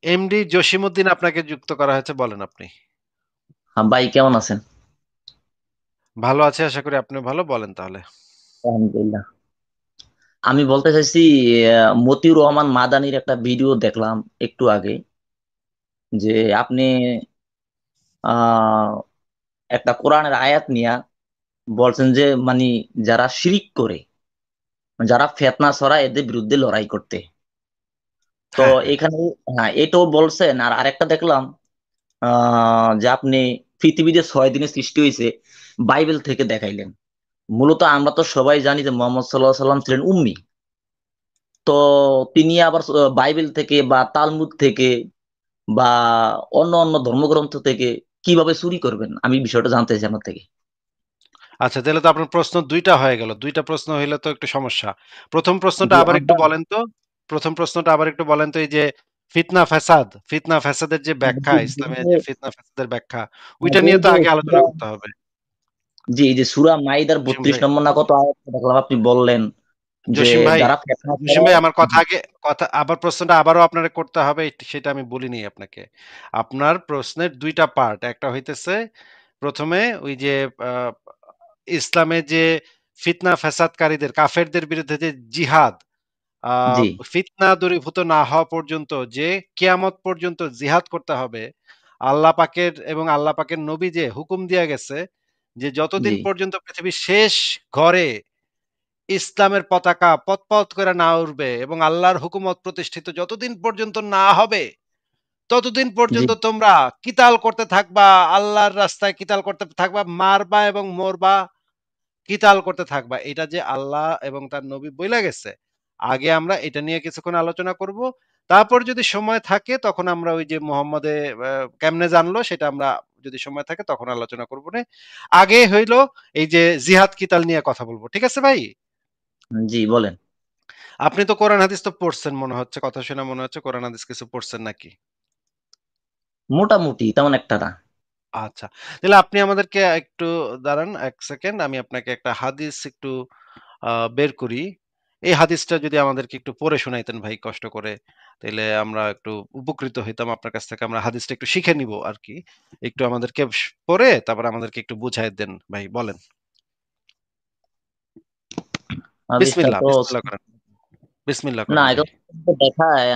MD Jasimuddin আপনাকে যুক্ত করা হয়েছে, বলেন আপনি। হ্যাঁ ভাই, কেমন আছেন? ভালো আছি, আশা করি আপনিও ভালো। বলেন তাহলে। আলহামদুলিল্লাহ। আমি বলতে চাইছি, মতিউর রহমান মাদানির একটা ভিডিও দেখলাম একটু আগে, যে আপনি আহ একটা কোরআনের আয়াত নিয়ে বলছেন যে মানে যারা শিরিক করে, যারা ফিতনা ছড়ায়, এদের বিরুদ্ধে লড়াই করতে। তো হ্যাঁ, হ্যাঁ। এখানে হ্যাঁ, এটাও বলছেন। আর আরেকটা দেখলাম যে আপনি পৃথিবীতে 6 দিনে সৃষ্টি হয়েছে বাইবেল থেকে দেখাইলেন। মূলত আমরা তো সবাই জানি যে মোহাম্মদ সাল্লাহ সাল্লাম ছিলেন উম্মি। তো তিনি আবার বাইবেল থেকে বা তালমুদ থেকে বা অন্য অন্য ধর্মগ্রন্থ থেকে কিভাবে চুরি করবেন, আমি বিষয়টা জানতে চাই আপনার থেকে। আচ্ছা, তাহলে তো আপনার প্রশ্ন ২ টা হয়ে গেল। ২ টা প্রশ্ন হইলে তো একটু সমস্যা। ১ম প্রশ্নটা জি আবার একটু আমরা বলেন তো। ১ম প্রশ্নটা আবার একটু বলেন তো, এই যে ফিতনা ফ্যাসাদ, ফিতনা ফ্যাসাদের যে ব্যাখ্যা, যে ইসলামের যে যে ফিতনা ফ্যাসাদের ব্যাখ্যা, ওইটা এই নিয়ে তো যে আগে আলোচনা সূরা, করতে হবে। জি এই যে সূরা মাইদার জসিম 32 ভাই, নম্বর না কত আয়াত দেখলাম আপনি বললেন যে জসিম ভাই, যারা ফিতনা জসিম ভাই ছড়ায়। আমার কথা আগে, কথা আবার প্রশ্নটা আবারও আপনারে করতে হবে, সেটা আমি বলিনি আপনাকে। আপনার প্রশ্নের ২ টা পার্ট। একটা হইতেছে ১ম এ ওই যে আ ইসলামে যে ফিতনা ফ্যাসাদকারীদের, কাফেরদের বিরুদ্ধে যে জিহাদ, আ জি ফিতনা দূরীভূত না হওয়া পর্যন্ত যে কিয়ামত পর্যন্ত জিহাদ করতে হবে। আল্লাহ পাকের এবং আল্লাহ পাকের নবী যে হুকুম দিয়া গেছে যে জি যতদিন পর্যন্ত পৃথিবীর শেষ ঘরে ইসলামের পতাকা পত করে না উড়বে এবং আল্লাহর হুকুমত প্রতিষ্ঠিত যতদিন পর্যন্ত না হবে, ততদিন জি পর্যন্ত তোমরা কিতাল করতে থাকবা, আল্লাহর রাস্তায় কিতাল করতে থাকবা, মারবা এবং মরবা, কিতাল করতে থাকবা। এটা যে আল্লাহ এবং তার নবী বইলা গেছে। আগে আমরা এটা নিয়ে কিছুক্ষণ আলোচনা করব। তারপর যদি সময় থাকে তখন আমরা ওই যে মুহাম্মদে কেমনে জানলো সেটা আমরা, যদি সময় থাকে তখন আলোচনা করব নে। আগে হইলো এই যে জিহাদ কিতাল নিয়ে কথা বলব। ঠিক আছে ভাই? জি বলেন। আপনি তো কোরআন হাদিস তো পড়ছেন মনে হচ্ছে, কথা শুনে মনে হচ্ছে কোরআন হাদিস কিছু পড়ছেন নাকি? মোটামুটি তেমন একটা না। আচ্ছা। তাহলে আপনি আমাদেরকে একটু দাঁড়ান ১ সেকেন্ড। আমি আপনাকে একটা হাদিস একটু বের করি। এই হাদিসটা যদি আমাদেরকে একটু পড়ে শোনাইতেন ভাই কষ্ট করে, তাইলে আমরা একটু উপকৃত হইতাম। আপনার কাছ থেকে আমরা হাদিসটা একটু শিখে নিবো আরকি। একটু আমাদেরকে পড়ে তারপরে আমাদেরকে একটু বুঝায় দেন ভাই, বলেন। হাদিসটা বিসমিল্লাহ, তো বিসমিল্লাহ করেন। বিসমিল্লাহ না, করেন ভাই। এটা তো দেখায়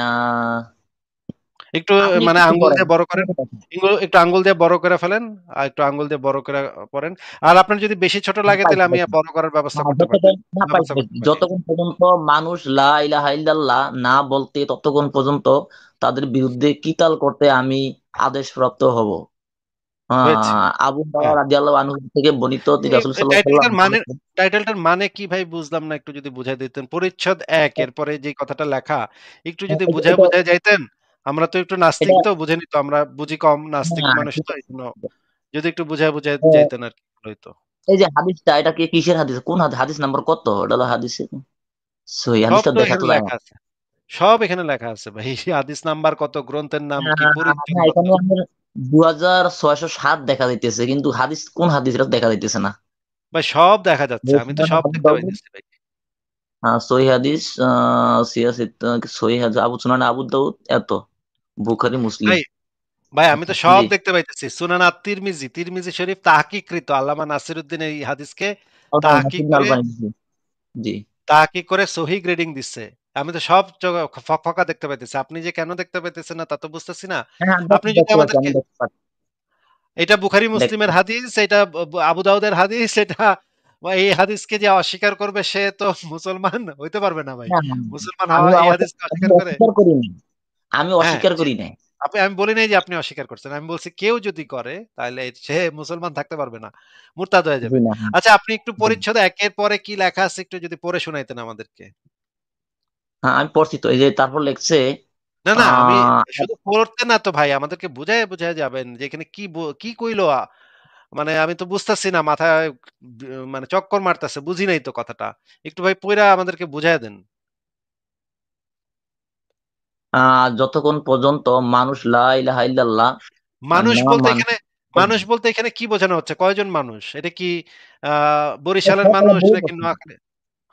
একটু আপনি মানে কিছু আঙ্গুল করেন। দিয়ে বড় করেন। একটু আঙ্গুল দিয়ে বড় করে ফেলেন। আর একটু আঙ্গুল দিয়ে বড় করে পড়েন। আর আপনার যদি বেশি ছোট লাগে তাহলে পাইছি আমি পাইছি। বড় করার ব্যবস্থা হ্যাঁ, করতে পারি। পাইছি ব্যবস্থা পাইছি। করতে পারি। যতক্ষণ পর্যন্ত মানুষ লা ইলাহা ইল্লাল্লাহ না বলতে, ততক্ষণ পর্যন্ত তাদের বিরুদ্ধে কিতাল করতে আমি আদেশপ্রাপ্ত হব। হয়েছে। আবু হুরায়রা হ্যাঁ। রাদিয়াল্লাহু আনহু থেকে বর্ণিত, তিনি রাসূল এই সাল্লাল্লাহু আলাইহি টাইটেলটার মানে কি ভাই বুঝলাম না। একটু যদি বুঝায় দিতেন। পরিচ্ছদ ১ এরপরে যে কথাটা লেখা, একটু যদি বুঝায়, এটা বুঝায় যাইতেন। আমরা তো একটু নাস্তিক, এটা তো বুঝেনি তো, আমরা বুঝি কম, নাস্তিক না, মানুষ ঠিক তো আছে। এইজন্য যদি একটু বুঝায়, বুঝায় তো যাইতেন আরকি ভালো হইতো। এই যে হাদিসটা, এটা কি কিসের হাদিস? কোন হাদিস? হাদিস নাম্বার কত? এটা হলো হাদিসের সহি সব হাদিসটা তো দেখা তো এখানে যায় না। লেখা আছে। সব এখানে লেখা আছে ভাই। হাদিস নাম্বার কত, গ্রন্থের নাম কি, পরিচ্ছদ হ্যাঁ, কত। এখানে আমাদের 2607 দেখা যাইতেছে, কিন্তু হাদিস কোন হাদিস এটা দেখা যাইতেছে না। ভাই সব দেখা যাচ্ছে। আমি তো সুনান সব আবু দেখতে দাউদ, পাইতেছি ভাই। সহি হাদিস, সিয়াসিত, সহি হাদিস, সুনান আবু দাউদ, এত বুখারী মুসলিম। ভাই ভাই আমি তো সব জি দেখতে পাইতেছি। সুনান তিরমিজি, তিরমিজি শরীফ তাহকিকৃত আল্লামা নাসিরউদ্দিন এই হাদিসকে আলবানী, তাহকিক নাসিরুদ্দিন করে, আলবানী, জি জি। তাহকিক করে সহি গ্রেডিং দিচ্ছে। আমি তো সব ফকফকা দেখতে পাইতেছি। আপনি যে কেন দেখতে পাইতেছেন না তা তো বুঝতেছি না। হ্যাঁ হ্যাঁ, আপনি যদি দেখতে পাচ্ছি, আমাদেরকে, আমি দেখতে পাচ্ছি। এটা বুখারী দেখতে মুসলিমের পাচ্ছি। হাদিস, এটা আবু দাউদের হাদিস, এটা বা এই হাদিসকে যে অস্বীকার করবে সে তো মুসলমান হইতে পারবে না ভাই। না না, মুসলমান আমি হওয়া এই হাদিসকে আমি অস্বীকার করে? অস্বীকার করি নাই। আমি হ্যাঁ, অস্বীকার জি। করি নাই। আমি বলি নাই যে আপনি অস্বীকার করছেন। আমি বলছি কেউ যদি করে তাহলে সে মুসলমান থাকতে পারবে না। মুরতাদ হয়ে জি যাবে। না। আচ্ছা, আপনি একটু জি। পরিচ্ছদ ১ এর পরে কি লেখা আছে একটু যদি পড়ে শোনাইতেন আমাদেরকে। হ্যাঁ, আমি পড়ছি তো। এই যে তারপর লিখছে না, না, আমি আহ শুধু পড়তে না তো ভাই, আমাদেরকে বুঝাইয়া, বুঝাইয়া যাবেন যে এখানে কি কইলো। মানে আমি তো বুঝতাছি না, মাথায় মানে চক্কর মারতাছে। বুঝি নাই তো কথাটা। একটু ভাই পইড়া আমাদেরকে বুঝাইয়া দেন। যতক্ষণ পর্যন্ত মানুষ লা ইলাহা ইল্লাল্লাহ মানুষ না বলতে মানে, এখানে, মানুষ বলতে এখানে কি বোঝানো হচ্ছে? কয়জন মানুষ? এটা কি আ বরিশালের সকল মানুষ বহু নাকি বচন, নোয়াখালী?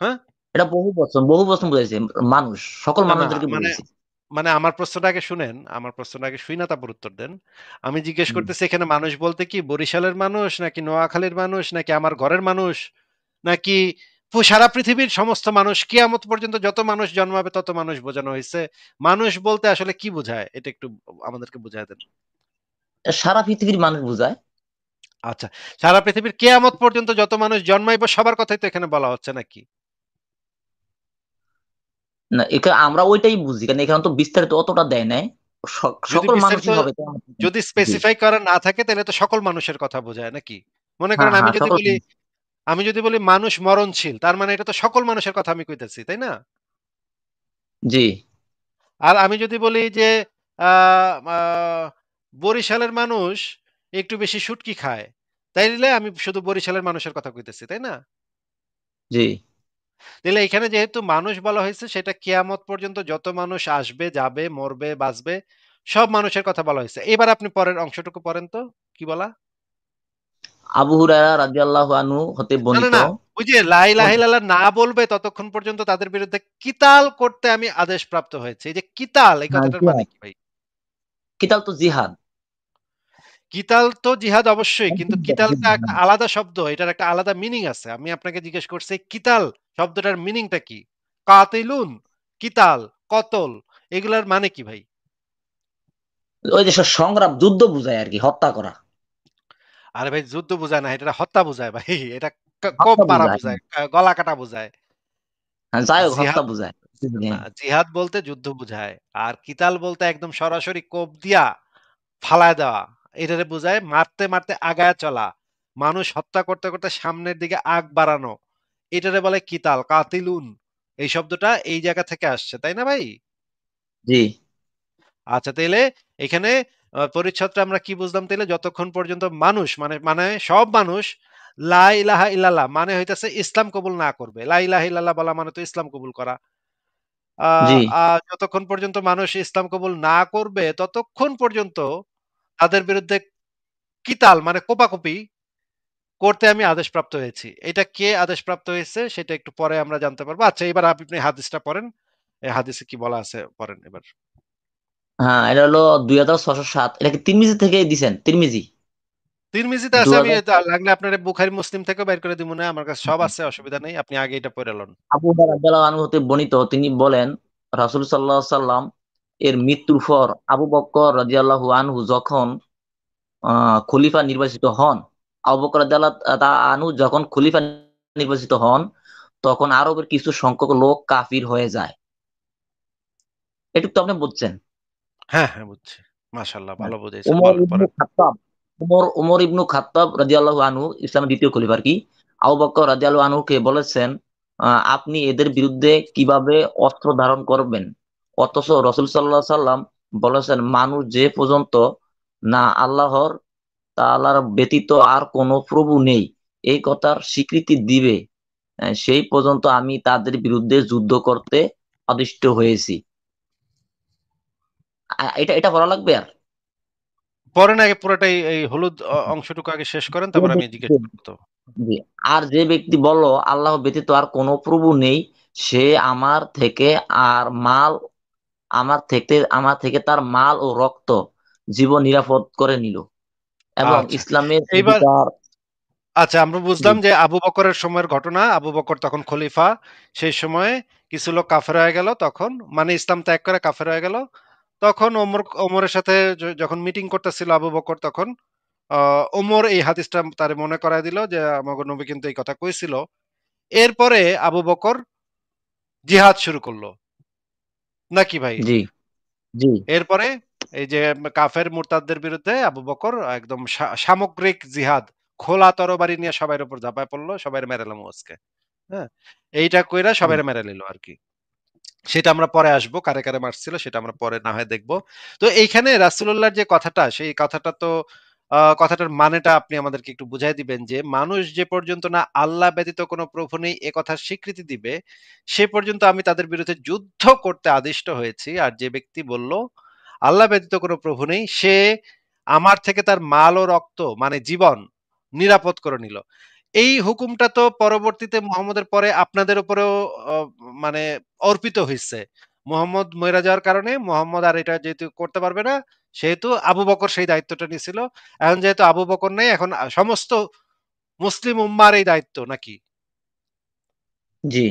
হ্যাঁ? এটা বহু বচন, বহু বচন বুঝাইছে। মানুষ, সকল না, না, মানুষদেরকে মানে বুঝাইছে। মানে আমার প্রশ্নটা আগে শুনেন, আমার প্রশ্নটা আগে শুইনা তারপর উত্তর দেন। আমি জিজ্ঞেস হুম। করতেছি এখানে মানুষ বলতে কি বরিশালের মানুষ নাকি নোয়াখালীর মানুষ নাকি আমার ঘরের মানুষ নাকি সারা পৃথিবীর সমস্ত মানুষ কিয়ামত পর্যন্ত যত মানুষ জন্মাবে তত মানুষ বোঝানো হয়েছে? মানুষ বলতে আসলে কি বোঝায়? এটা একটু আমাদেরকে বুঝায় দেন। সারা পৃথিবীর মানুষ বোঝায়। আচ্ছা, সারা পৃথিবীর কেয়ামত পর্যন্ত যত মানুষ জন্মাইবে সবার কথাই তো এখানে বলা হচ্ছে নাকি? না, এখানে আমরা ওইটাই বুঝি, কারণ এখানে তো বিস্তারিত অতটা দেয় নাই। যদি সকল বিস্তারিত মানুষই হবে কেমন। যদি জি। স্পেসিফাই করা না থাকে তাহলে তো সকল মানুষের কথা বোঝায় নাকি? মনে হ্যাঁ করেন হ্যাঁ, সকল মানুষ। আমি যদি বলি মানুষ মরণশীল তার মানে এটা তো সকল মানুষের কথা আমি কইতেছি, তাই না? জি। আর আমি যদি বলি যে আ আ বরিশালের মানুষ একটু বেশি শুটকি খায়, তাইলে আমি শুধু বরিশালের মানুষের কথা কইতেছি, তাই না? জি। তাইলে এখানে যেহেতু মানুষ বলা হয়েছে সেটা কিয়ামত পর্যন্ত যত মানুষ আসবে, যাবে, মরবে, বাঁচবে সব মানুষের কথা বলা হয়েছে। এবার আপনি পরের অংশটুকু পড়েন তো কি বলা? আবু হুরায়রা রাদিয়াল্লাহু আনহু হতে না, না, বর্ণিত। না। ওই যে লা ইলাহা ইল্লাল্লাহ না বলবে ততক্ষণ পর্যন্ত তাদের বিরুদ্ধে কিতাল করতে আমি আদেশপ্রাপ্ত হয়েছি। এই যে কিতাল এই হ্যাঁ, কথাটার মানে জিহাদ। কি ভাই? কিতাল তো জিহাদ। কিতাল তো জিহাদ অবশ্যই। কিন্তু যুদ্ধ, কিতালটা যুদ্ধ, একটা হ্যাঁ। আলাদা শব্দ। এটার একটা আলাদা মিনিং আছে। আমি আপনাকে জিজ্ঞেস করছি কিতাল শব্দটার মিনিংটা কি? কাতিলুন, কিতাল, কতল এগুলার মানে কি ভাই? ওই যে সংগ্রাম, যুদ্ধ বুঝায় আর কি, হত্যা করা। আরে ভাই যুদ্ধ বুঝায় না, এটা হত্যা বুঝায় ভাই। এটা কোপ হত্যা মারা বুঝায়, বুঝায়, হ্যাঁ। গলা কাটা বুঝায়। হ্যাঁ, যাই হোক, হত্যা জিহাদ বুঝায়। না, হ্যাঁ। জিহাদ বলতে যুদ্ধ বুঝায়। আর কিতাল বলতে একদম সরাসরি কোপ দিয়া ফালায় দেওয়া। এটারে বুঝায় মারতে, মারতে আগায়া চলা। মানুষ হত্যা করতে, করতে সামনের দিকে আগ বাড়ানো। এটারে বলে কিতাল, কাতিলুন। এই শব্দটা এই জায়গা থেকে আসছে, তাই না ভাই? জি। আচ্ছা তাইলে এখানে পরিচ্ছদটা আমরা কি বুঝলাম তাইলে? যতক্ষণ পর্যন্ত মানুষ মানে মানে সব মানুষ লা ইলাহা ইল্লাল্লাহ মানে হইতেছে ইসলাম কবুল না করবে। লা ইলাহা ইল্লাল্লাহ বলা মানে তো ইসলাম কবুল করা। আ জি। আ যতক্ষণ পর্যন্ত মানুষ ইসলাম কবুল না করবে ততক্ষণ পর্যন্ত তাদের বিরুদ্ধে কিতাল মানে কোপাকুপি করতে আমি আদেশপ্রাপ্ত হয়েছি। এটা কে আদেশপ্রাপ্ত হয়েছে সেটা একটু পরে আমরা জানতে পারবো। আচ্ছা এবার আপনি হাদিসটা পড়েন। এই হাদিসে কি বলা আছে পড়েন এবার। হ্যাঁ, এটা হলো 2607। এটা কি তিরমিজি থেকে দিছেন? তিরমিজি। তিরমিজিতে আছে আমি 2000। লাগলে আপনার বুখারী মুসলিম থেকেও বের করে দিবো না। আমার কাছে সব আছে অসুবিধা নেই। আপনি আগে এটা পড়ে লন। আবু হুরায়রা রাদিয়াল্লাহু আনহু হতে বর্ণিত, তিনি বলেন রাসূল সাল্লাল্লাহু আলাইহি সাল্লাম এর মৃত্যুর পর আবু বকর রাদিয়াল্লাহু আনহু যখন খলিফা নির্বাচিত হন, আবু বকর রাদিয়াল্লাহু আনহু যখন খলিফা নির্বাচিত হন, তখন আরবের কিছু সংখ্যক লোক কাফির হয়ে যায়। এটুক তো আপনি বুঝছেন। হ্যাঁ, হ্যাঁ বুঝছি। মাশাআল্লাহ হ্যাঁ। ভালো বুঝাইছেন। উমর বলেন ইবনু পড়েন। খাত্তাব উমর ইবনু খাত্তাব রাদিয়াল্লাহু আনহু, ইসলামের দ্বিতীয় খলিফা আর কি, আবু বকর রাদিয়াল্লাহু আনহুকে বলেছেন, আপনি এদের বিরুদ্ধে কিভাবে অস্ত্র ধারণ করবেন? অথচ রাসূল সাল্লাল্লাহু আলাইহি সাল্লাম বলেছেন, মানুষ যে পর্যন্ত না আল্লাহর তাআলার ব্যতীত আর কোনো প্রভু নেই এই কথার স্বীকৃতি দিবে, সেই পর্যন্ত আমি তাদের বিরুদ্ধে যুদ্ধ করতে আদিষ্ট হয়েছি। এটা এটা বলা লাগবে আর? পড়েন আগে পুরাটাই এই হলুদ অংশটুকু আগে শেষ করেন যে তারপর আমি জিজ্ঞেস ব্যক্তি করব তো। জি, আর যে ব্যক্তি বলল আল্লাহ ব্যতীত আর কোনো প্রভু নেই, সে আমার থেকে তার মাল ও রক্ত জীবন নিরাপদ করে নিল এবং আচ্ছা। ইসলামের এইবার অধিকার। আচ্ছা আমরা জি। বুঝলাম যে আবু বকরের সময়ের ঘটনা। আবু বকর তখন খলিফা। সেই সময়ে কিছু লোক কাফের হয়ে গেল তখন মানে ইসলাম ত্যাগ করে কাফের হয়ে গেল। তখন ওমরের সাথে যখন মিটিং করতেছিল আবু বকর তখন ওমর এই হাদিসটা তারে মনে করায় দিল যে আমাগো নবী কিন্তু এই কথা কইছিল। এরপরে আবু বকর জিহাদ শুরু করলো। নাকি ভাই? জি। জি। এরপরে এই যে কাফের মুরতাদদের বিরুদ্ধে আবু বকর একদম সামগ্রিক জিহাদ খোলা তরবারি নিয়ে সবার উপর ঝাঁপায় পড়লো। সবাইরে মেরে এলাম আজকে। হ্যাঁ? এইটা কইরা জি। সবাইরে মেরে নিল আরকি। সেটা আমরা পরে আসবো। কারে, কারে মারছিল সেটা আমরা পরে না হয় দেখব। তো এইখানে রাসূলুল্লাহর যে কথাটা, সেই কথাটা তো কথাটার মানেটা আপনি আমাদেরকে একটু বুঝায় দিবেন যে, মানুষ যে পর্যন্ত না আল্লাহ ব্যতীত কোনো প্রভু নেই এ কথার স্বীকৃতি দিবে, সে পর্যন্ত আমি তাদের বিরুদ্ধে যুদ্ধ করতে আদিষ্ট হয়েছি। আর যে ব্যক্তি বলল, আল্লাহ ব্যতীত কোনো প্রভু নেই, সে আমার থেকে তার মাল ও রক্ত মানে জীবন নিরাপদ করে নিল। এই হুকুমটা তো পরবর্তীতে মুহাম্মদের পরে আপনাদের উপরেও অ মানে অর্পিত হইছে। মুহাম্মদ মইরা যাওয়ার কারণে মুহাম্মদ আর এটা যেহেতু করতে পারবে না, সেহেতু আবু বকর সেই দায়িত্বটা নিছিল। এখন যেহেতু আবু বকর নেই, এখন সমস্ত মুসলিম উম্মার এই দায়িত্ব নাকি? জি।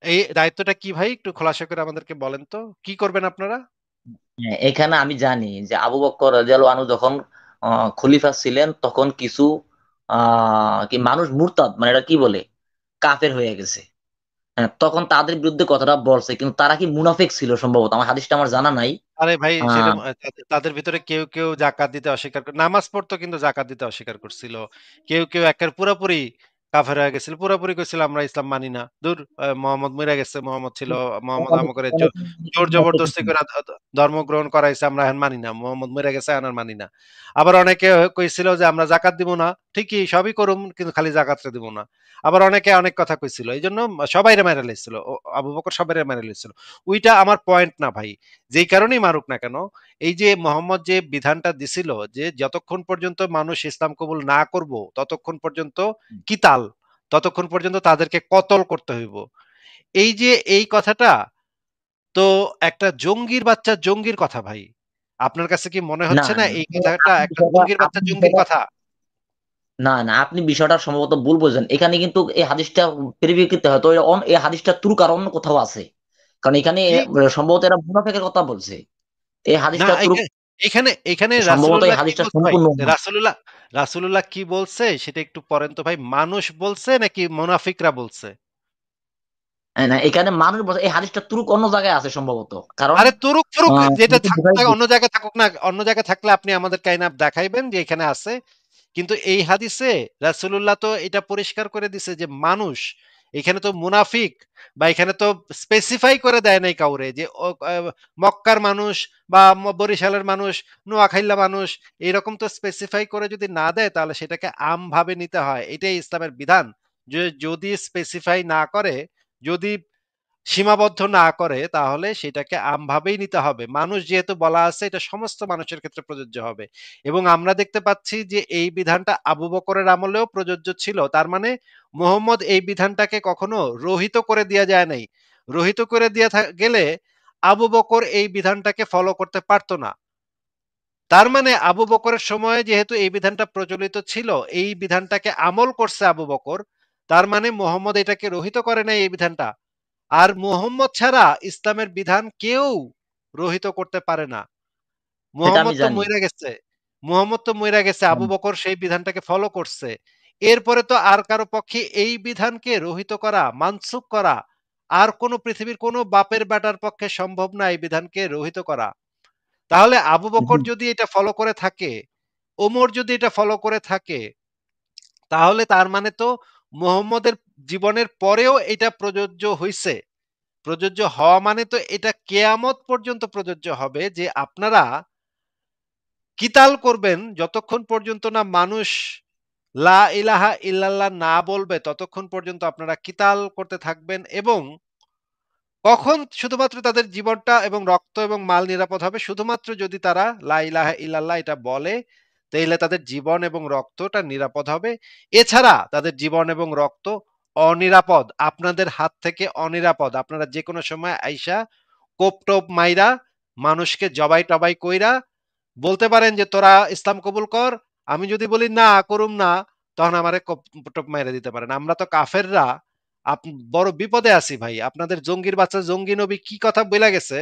এই দায়িত্বটা কি ভাই, একটু খোলাসা করে আমাদেরকে বলেন তো, কি করবেন আপনারা? হ্যাঁ, এখানে আমি জানি যে আবু বকর রাদিয়াল্লাহু আনহু যখন খলিফা ছিলেন তখন কিছু কি মানুষ মুরতাদ, মানে এটা কি বলে, কাফের হয়ে গেছে। হ্যাঁ, তখন তাদের বিরুদ্ধে কথাটা বলছে, কিন্তু তারা কি মুনাফিক ছিল সম্ভবত, আমার হাদিসটা আমার জানা নাই। আরে ভাই, সেটা আহ তাদের ভিতরে কেউ কেউ জাকাত দিতে অস্বীকার করে, নামাজ পড়তো কিন্তু জাকাত দিতে অস্বীকার করছিল। কেউ কেউ একের পুরোপুরি কাফের হয়ে গেছিল, পুরোপুরি কইছিল আমরা ইসলাম মানি না, দূর, মোহাম্মদ মরে গেছে, মোহাম্মদ ছিল, মোহাম্মদ আমাকে জোর জবরদস্তি করে ধর্ম গ্রহণ করাইছে, আমরা এখন মানি না, মোহাম্মদ মরে গেছে এখন আর মানি না। আবার অনেকে কইছিল যে আমরা জাকাত দিব না, ঠিকই সবই করুম কিন্তু খালি জাকাতটা দিব না। আবার অনেকে অনেক কথা কইছিল, এই জন্য সবাইরে মেরে লাইছিল, আবু বকর সবাইরে মেরে লাইছিল। ওইটা আমার পয়েন্ট না ভাই, যেই কারণেই মারুক না কেন, এই যে মোহাম্মদ যে বিধানটা দিছিল যে যতক্ষণ পর্যন্ত মানুষ ইসলাম কবুল না করব ততক্ষণ পর্যন্ত কিতাল, ততক্ষণ পর্যন্ত তাদেরকে কতল করতে হইব, এই যে এই কথাটা, তো একটা জঙ্গির বাচ্চা জঙ্গির কথা ভাই। আপনার কাছে কি মনে না হচ্ছে না না, এই কথাটা আপনি একটা বিষয়টা জঙ্গির বাচ্চা আপনি জঙ্গির বিষয়টা কথা? না না, আপনি বিষয়টা সম্ভবত ভুল বোঝেন। এখানে কিন্তু এই হাদিসটা পরিপ্রেক্ষিতে হয়তো এই হাদিসটা তুর্ক আর অন্য কোথাও আছে, কারণ এখানে কি সম্ভবত এরা মুনাফিকের কথা বলছে। এই না, হাদিসটা তুর্ক, এখানে এখানে সম্ভবত এই রাসূলুল্লাহ কি হাদিসটা বলছে ভাই? সম্পূর্ণ না। রাসূলুল্লাহ কি বলছে সেটা একটু পড়েন তো ভাই, মানুষ বলছে নাকি মুনাফিকরা বলছে? না, এখানে মানুষ বলছে, এই হাদিসটা তুর্ক অন্য জায়গায় আছে সম্ভবত, কারণ আরে তুরুক ফুরুক যেটা তুর্কে থাকুক বুখারী না, অন্য জায়গায় থাকুক না, অন্য জায়গায় থাকলে আপনি আমাদের কাইনা দেখাইবেন যে এখানে আছে। কিন্তু এই হাদিসে রাসূলুল্লাহ তো এটা পরিষ্কার করে দিছে যে মানুষ, এখানে তো মুনাফিক বা এখানে তো স্পেসিফাই করে দেয় নাই কাউরে যে মক্কার মানুষ বা বরিশালের মানুষ, নোয়াখাইলা মানুষ, এরকম তো স্পেসিফাই করে যদি না দেয় তাহলে সেটাকে আমভাবে নিতে হয়, এটাই ইসলামের বিধান। যে যদি স্পেসিফাই না করে, যদি সীমাবদ্ধ না করে, তাহলে সেটাকে আমভাবেই নিতে হবে। মানুষ যেহেতু বলা আছে, এটা সমস্ত মানুষের ক্ষেত্রে প্রযোজ্য হবে। এবং আমরা দেখতে পাচ্ছি যে এই বিধানটা আবু বকরের আমলেও প্রযোজ্য ছিল। তার মানে মুহাম্মদ এই বিধানটাকে কখনো রহিত করে দেয়া যায় নাই। রহিত করে দেয়া গেলে আবু বকর এই বিধানটাকে ফলো করতে পারত না। তার মানে আবু বকরের সময়ে যেহেতু এই বিধানটা প্রচলিত ছিল, এই বিধানটাকে আমল করছে আবু বকর, তার মানে মুহাম্মদ এটাকে রহিত করে নাই এই বিধানটা। আর মুহাম্মদ ছাড়া ইসলামের বিধান কেউ রহিত করতে পারে না। সেটা আমি মুহাম্মদ তো জানি। মইরা গেছে। মুহাম্মদ তো মইরা গেছে। আবু বকর সেই বিধানটাকে ফলো করছে। এরপরে তো আর কারো পক্ষে এই বিধানকে রহিত করা, মানসুখ করা, আর কোন পৃথিবীর কোন বাপের বেটার পক্ষে সম্ভব না এই বিধানকে রহিত করা। তাহলে আবু বকর যদি এটা ফলো করে থাকে, ওমর যদি এটা ফলো করে থাকে, তাহলে তার মানে তো মুহাম্মদের জীবনের পরেও এটা প্রযোজ্য হইছে। প্রযোজ্য হওয়া মানে তো এটা কেয়ামত পর্যন্ত প্রযোজ্য হবে যে আপনারা কিতাল করবেন যতক্ষণ পর্যন্ত না মানুষ লা ইলাহা ইল্লাল্লাহ না বলবে, ততক্ষণ পর্যন্ত আপনারা কিতাল করতে থাকবেন। এবং কখন শুধুমাত্র তাদের জীবনটা এবং রক্ত এবং মাল নিরাপদ হবে, শুধুমাত্র যদি তারা লা ইলাহা ইল্লাল্লাহ এটা বলে, তাইলে তাদের জীবন এবং রক্তটা নিরাপদ হবে। এছাড়া তাদের জীবন এবং রক্ত অনিরাপদ, আপনাদের হাত থেকে অনিরাপদ। আপনারা যে কোনো সময় আইসা কোপ টোপ মাইরা, মানুষকে জবাই টবাই কইরা বলতে পারেন যে তোরা ইসলাম কবুল কর। আমি যদি বলি না করুম না, তখন আমারে কোপ টোপ মাইরা দিতে পারেন। আমরা তো কাফেররা বড় বিপদে আছি ভাই। আপনাদের জঙ্গির বাচ্চা জঙ্গি নবী কি কথা বইলা গেছে,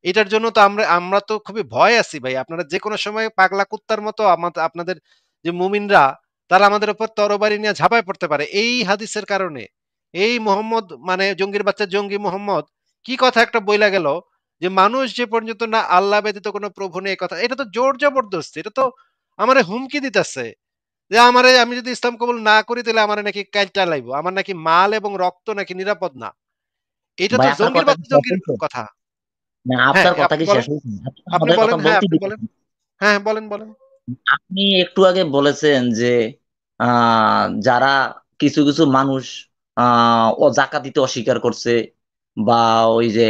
এটার জন্য তো আমরা আমরা তো খুবই ভয় আছি ভাই। আপনারা যে কোনো সময় পাগলা কুত্তার মতো আপনাদের যে মুমিনরা, তারা আমাদের উপর তরবারি নিয়ে ঝাঁপায় পড়তে পারে এই হাদিসের কারণে। এই মোহাম্মদ মানে জঙ্গির বাচ্চা জঙ্গি মোহাম্মদ কি কথা একটা বইলা গেল যে মানুষ যে পর্যন্ত না আল্লাহ ব্যতীত কোনো প্রভু নেই, কথা এটা তো জোর জবরদস্তি, এটা তো আমারে হুমকি দিতেছে যে আমারে, আমি যদি ইসলাম কবুল না করি তাহলে আমার নাকি কাইটা লাইবো, আমার নাকি মাল এবং রক্ত নাকি নিরাপদ না। এটা তো ভাই আপনার জঙ্গির কথা কি বাচ্চা শেষ জঙ্গির হয়েছে? কথা। না, হ্যাঁ, আপনার কথা আপনি কি শেষ বলেন, হয়েছে? আপনি তো আপনি আমাদের কথা বলেন, হ্যাঁ বলতেই আপনি বলেন, দিচ্ছেন। হ্যাঁ বলেন বলেন। আপনি একটু আগে বলেছেন যে যারা কিছু কিছু মানুষ ও জাকাত দিতে অস্বীকার করছে, বা ওই যে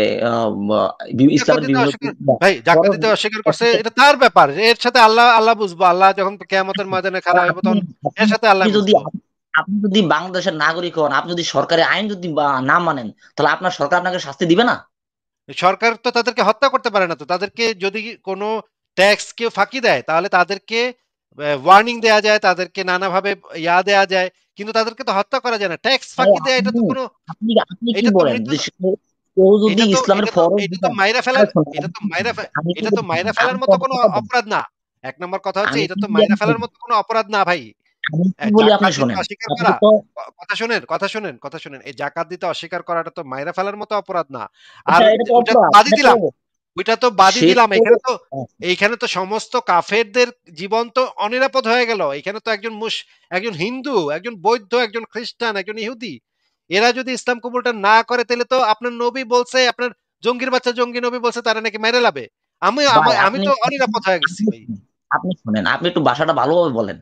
জাকাত ইসলামের দিতে বিভিন্ন অস্বীকার, ভাই জাকাত দিতে অস্বীকার করছে, এটা তার ব্যাপার, এর সাথে আল্লাহ আল্লাহ বুঝবো, আল্লাহ যখন কিয়ামতের ময়দানে খাড়া হইব আপনি তখন আপনি এর সাথে আল্লাহ আপনি যদি বুঝবো। আপনি যদি বাংলাদেশের নাগরিক হন, আপনি যদি সরকারি আইন যদি না মানেন, তাহলে আপনার সরকার আপনাকে শাস্তি দিবে না? সরকার তো তাদেরকে হত্যা করতে পারে না, তো তাদেরকে যদি কোনো ট্যাক্স কেউ ফাঁকি দেয় তাহলে তাদেরকে ওয়ার্নিং দেয়া যায়, তাদেরকে নানাভাবে দেয়া যায়, কিন্তু তাদেরকে তো হত্যা করা যায় না। ট্যাক্স ভাই ফাঁকি দেয়া এটা আপনি তো কোনো, আপনি আপনি কি এটা তো বলেন মৃত্যু, যে কেউ যদি এটা তো ইসলামের এটা তো ফরজ এটা তো বিধান, মাইরা আরে ফেলার, শোনেন, এটা তো মাইরা আমি কি এটা তো বলছি, মাইরা ফেলার আমি মতো কোনো কথা বলেন, অপরাধ না। এক নম্বর কথা হচ্ছে আমি এটা কি তো বলি মাইরা আমি ফেলার বলি, মতো কোনো অপরাধ না ভাই। আমি কি বলি আপনি জাকাত দিতে শোনেন, অস্বীকার আপনি করা, তো কথা শুনেন, এই জাকাত দিতে অস্বীকার করাটা তো মাইরা ফেলার মতো অপরাধ না। আর এটা তো ওইটা তো অপরাধ, বাদই এটা তো দিলাম, ওইটা তো বাদই সে দিলাম। তো এইখানে তো সমস্ত কাফেরদের জীবন তো অনিরাপদ হয়ে গেল। এখানে তো একজন হিন্দু, একজন বৌদ্ধ, একজন খ্রিস্টান, একজন ইহুদি, এরা যদি ইসলাম কবুলটা না করে তাহলে তো আপনার নবী বলছে, আপনার জঙ্গির বাচ্চা জঙ্গি নবী বলছে তারা নাকি মেরে লাবে। ভাই আমি তো অনিরাপদ হয়ে গেছি ভাই। আপনি শুনেন, আপনি একটু ভাষাটা ভালোভাবে বলেন।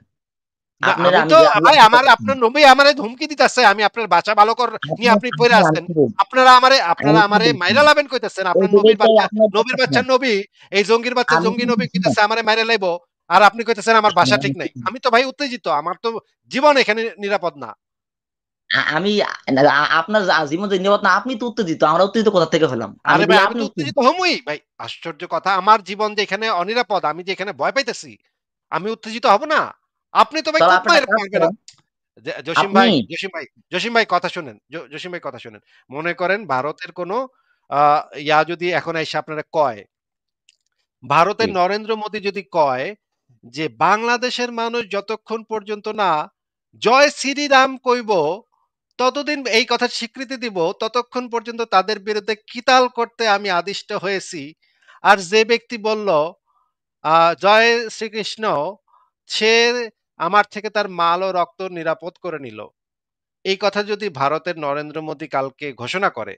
না আপনার আমি আমি তো যে আমি ভাই, একটা আমার কথা শুনি। আপনার নবী আমারে ধমকি দিতেছে, আমি আপনার বাচ্চা ভালো কর নিয়ে আপনি আপনি পড়ে আপনি আমি আছেন। কি বলছি, আপনারা আমি কি আমারে বলছি, মাইরা লাবেন কইতেছেন, ওই আপনার যে এইটাই আপনার কথা নবীর বাচ্চা শুনেন, নবী, এই জঙ্গির বাচ্চা আমি জঙ্গি কিন্তু নবী শুনেন, কইতেছে আমারে মাইরা লাইবো, আর আপনি কইতেছেন আমার বাসা শুনেন, ঠিক নাই। আমি তো ভাই উত্তেজিত, আমার তো জীবন এখানে নিরাপদ না। আমি আপনার জীবন যে নিরাপদ না, আপনি তো উত্তেজিত, আমরা উত্তেজিত কোথা থেকে হলাম, আমি আরে ভাই বলি আমি আপনি তো উত্তেজিত। উত্তেজিত হমই ভাই, আশ্চর্য কথা, আমার জীবন যে এখানে অনিরাপদ, আমি যে এখানে ভয় পাইতেছি, আমি উত্তেজিত হব না? আপনি তো ভাই তাহলে খুব আপনি একটা মায়ের কাজ মারবেন। করেন, জসিম আপনি ভাই, জসিম ভাই কথা শুনেন, জসিম ভাই কথা শুনেন। মনে করেন ভারতের কোনো যদি এখন এসে আপনারা কয়, ভারতের জি, নরেন্দ্র মোদী যদি কয় যে বাংলাদেশের মানুষ যতক্ষণ পর্যন্ত না জয় শ্রীরাম কইব, ততদিন এই কথার স্বীকৃতি দিব, ততক্ষণ পর্যন্ত তাদের বিরুদ্ধে কিতাল করতে আমি আদিষ্ট হয়েছি। আর যে ব্যক্তি বলল জয় শ্রীকৃষ্ণ, সে আমার থেকে তার মাল ও রক্ত নিরাপদ করে নিল। এই কথা যদি ভারতের নরেন্দ্র মোদী কালকে ঘোষণা করে,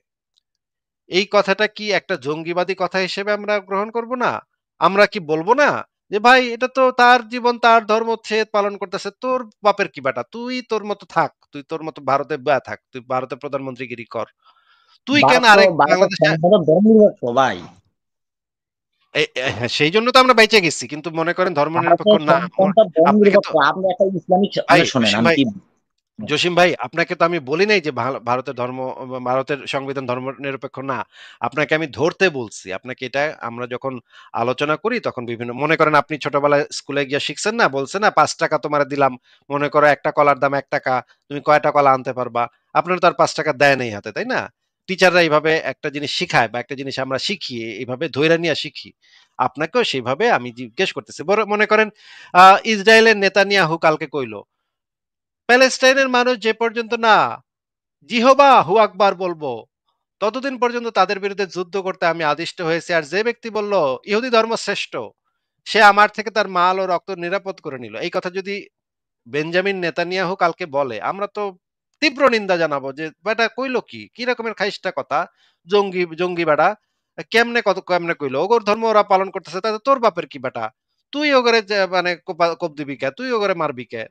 এই কথাটা কি একটা জঙ্গিবাদী কথা হিসেবে আমরা গ্রহণ করব না? আমরা কি বলবো না যে ভাই এটা তো তার জীবন, তার ধর্ম, সে পালন করতেছে, তোর বাপের কি বেটা, তুই তোর মতো থাক, তুই তোর মতো ভারতে বয়া থাক, তুই ভারতের প্রধানমন্ত্রীগিরি কর, তুই কেন আরেক ভারতের বাংলাদেশে। সংসদের ধর্মনিরপেক্ষ ভাই, হ্যাঁ, সেই জন্য তো আমরা বেঁচে গেছি, কিন্তু মনে করেন ধর্মনিরপেক্ষ ভারতের না। সংসদ আপনাকে তো ধর্মনিরপেক্ষ, আপনি একটা ইসলামিক ভাই, শোনেন আমি কি জসিম ভাই, আপনাকে তো আমি বলি নাই যে ভারতের সংবিধান ধর্মনিরপেক্ষ না। আপনাকে আমি ধরতে বলছি। আপনাকে এটা আমরা যখন আলোচনা করি তখন বিভিন্ন, মনে করেন আপনি ছোটবেলায় স্কুলে গিয়ে শিখছেন না, বলছে না ৫ টাকা তোমারে দিলাম, মনে করো একটা কলার দাম ১ টাকা, তুমি কয়টা কলা আনতে পারবা? আপনার তো আর ৫ টাকা দেয় নেই হাতে, তাই না? টিচাররা এইভাবে একটা জিনিস শিখায় বা একটা জিনিস আমরা শিখি, এইভাবে ধইরা নিয়ে শিখি। আপনাকেও সেইভাবে আমি জিজ্ঞেস করতেছি। মনে করেন ইসরায়েলের নেতানিয়াহু কালকে কইলো প্যালেস্টাইনের মানুষ যে পর্যন্ত না জিহোবা হু আকবার বলবো, ততদিন পর্যন্ত তাদের বিরুদ্ধে যুদ্ধ করতে আমি আদিষ্ট হয়েছি। আর যে ব্যক্তি বলল ইহুদি ধর্ম শ্রেষ্ঠ, সে আমার থেকে তার মাল ও রক্ত নিরাপদ করে নিল, এই কথা যদি বেঞ্জামিন নেতানিয়াহু কালকে বলে, আমরা তো তীব্র নিন্দা জানাবো যে বেটা কইলো কি রকমের খাইস্টা কথা, জঙ্গি জঙ্গি বেটা, কেমনে কইলো ওগর ধর্ম ওরা পালন করতেছে, তাতে তোর বাপের কি বেটা, তুই ওগরে মানে কোপ দিবি কে, তুই ওগরে মারবি কে,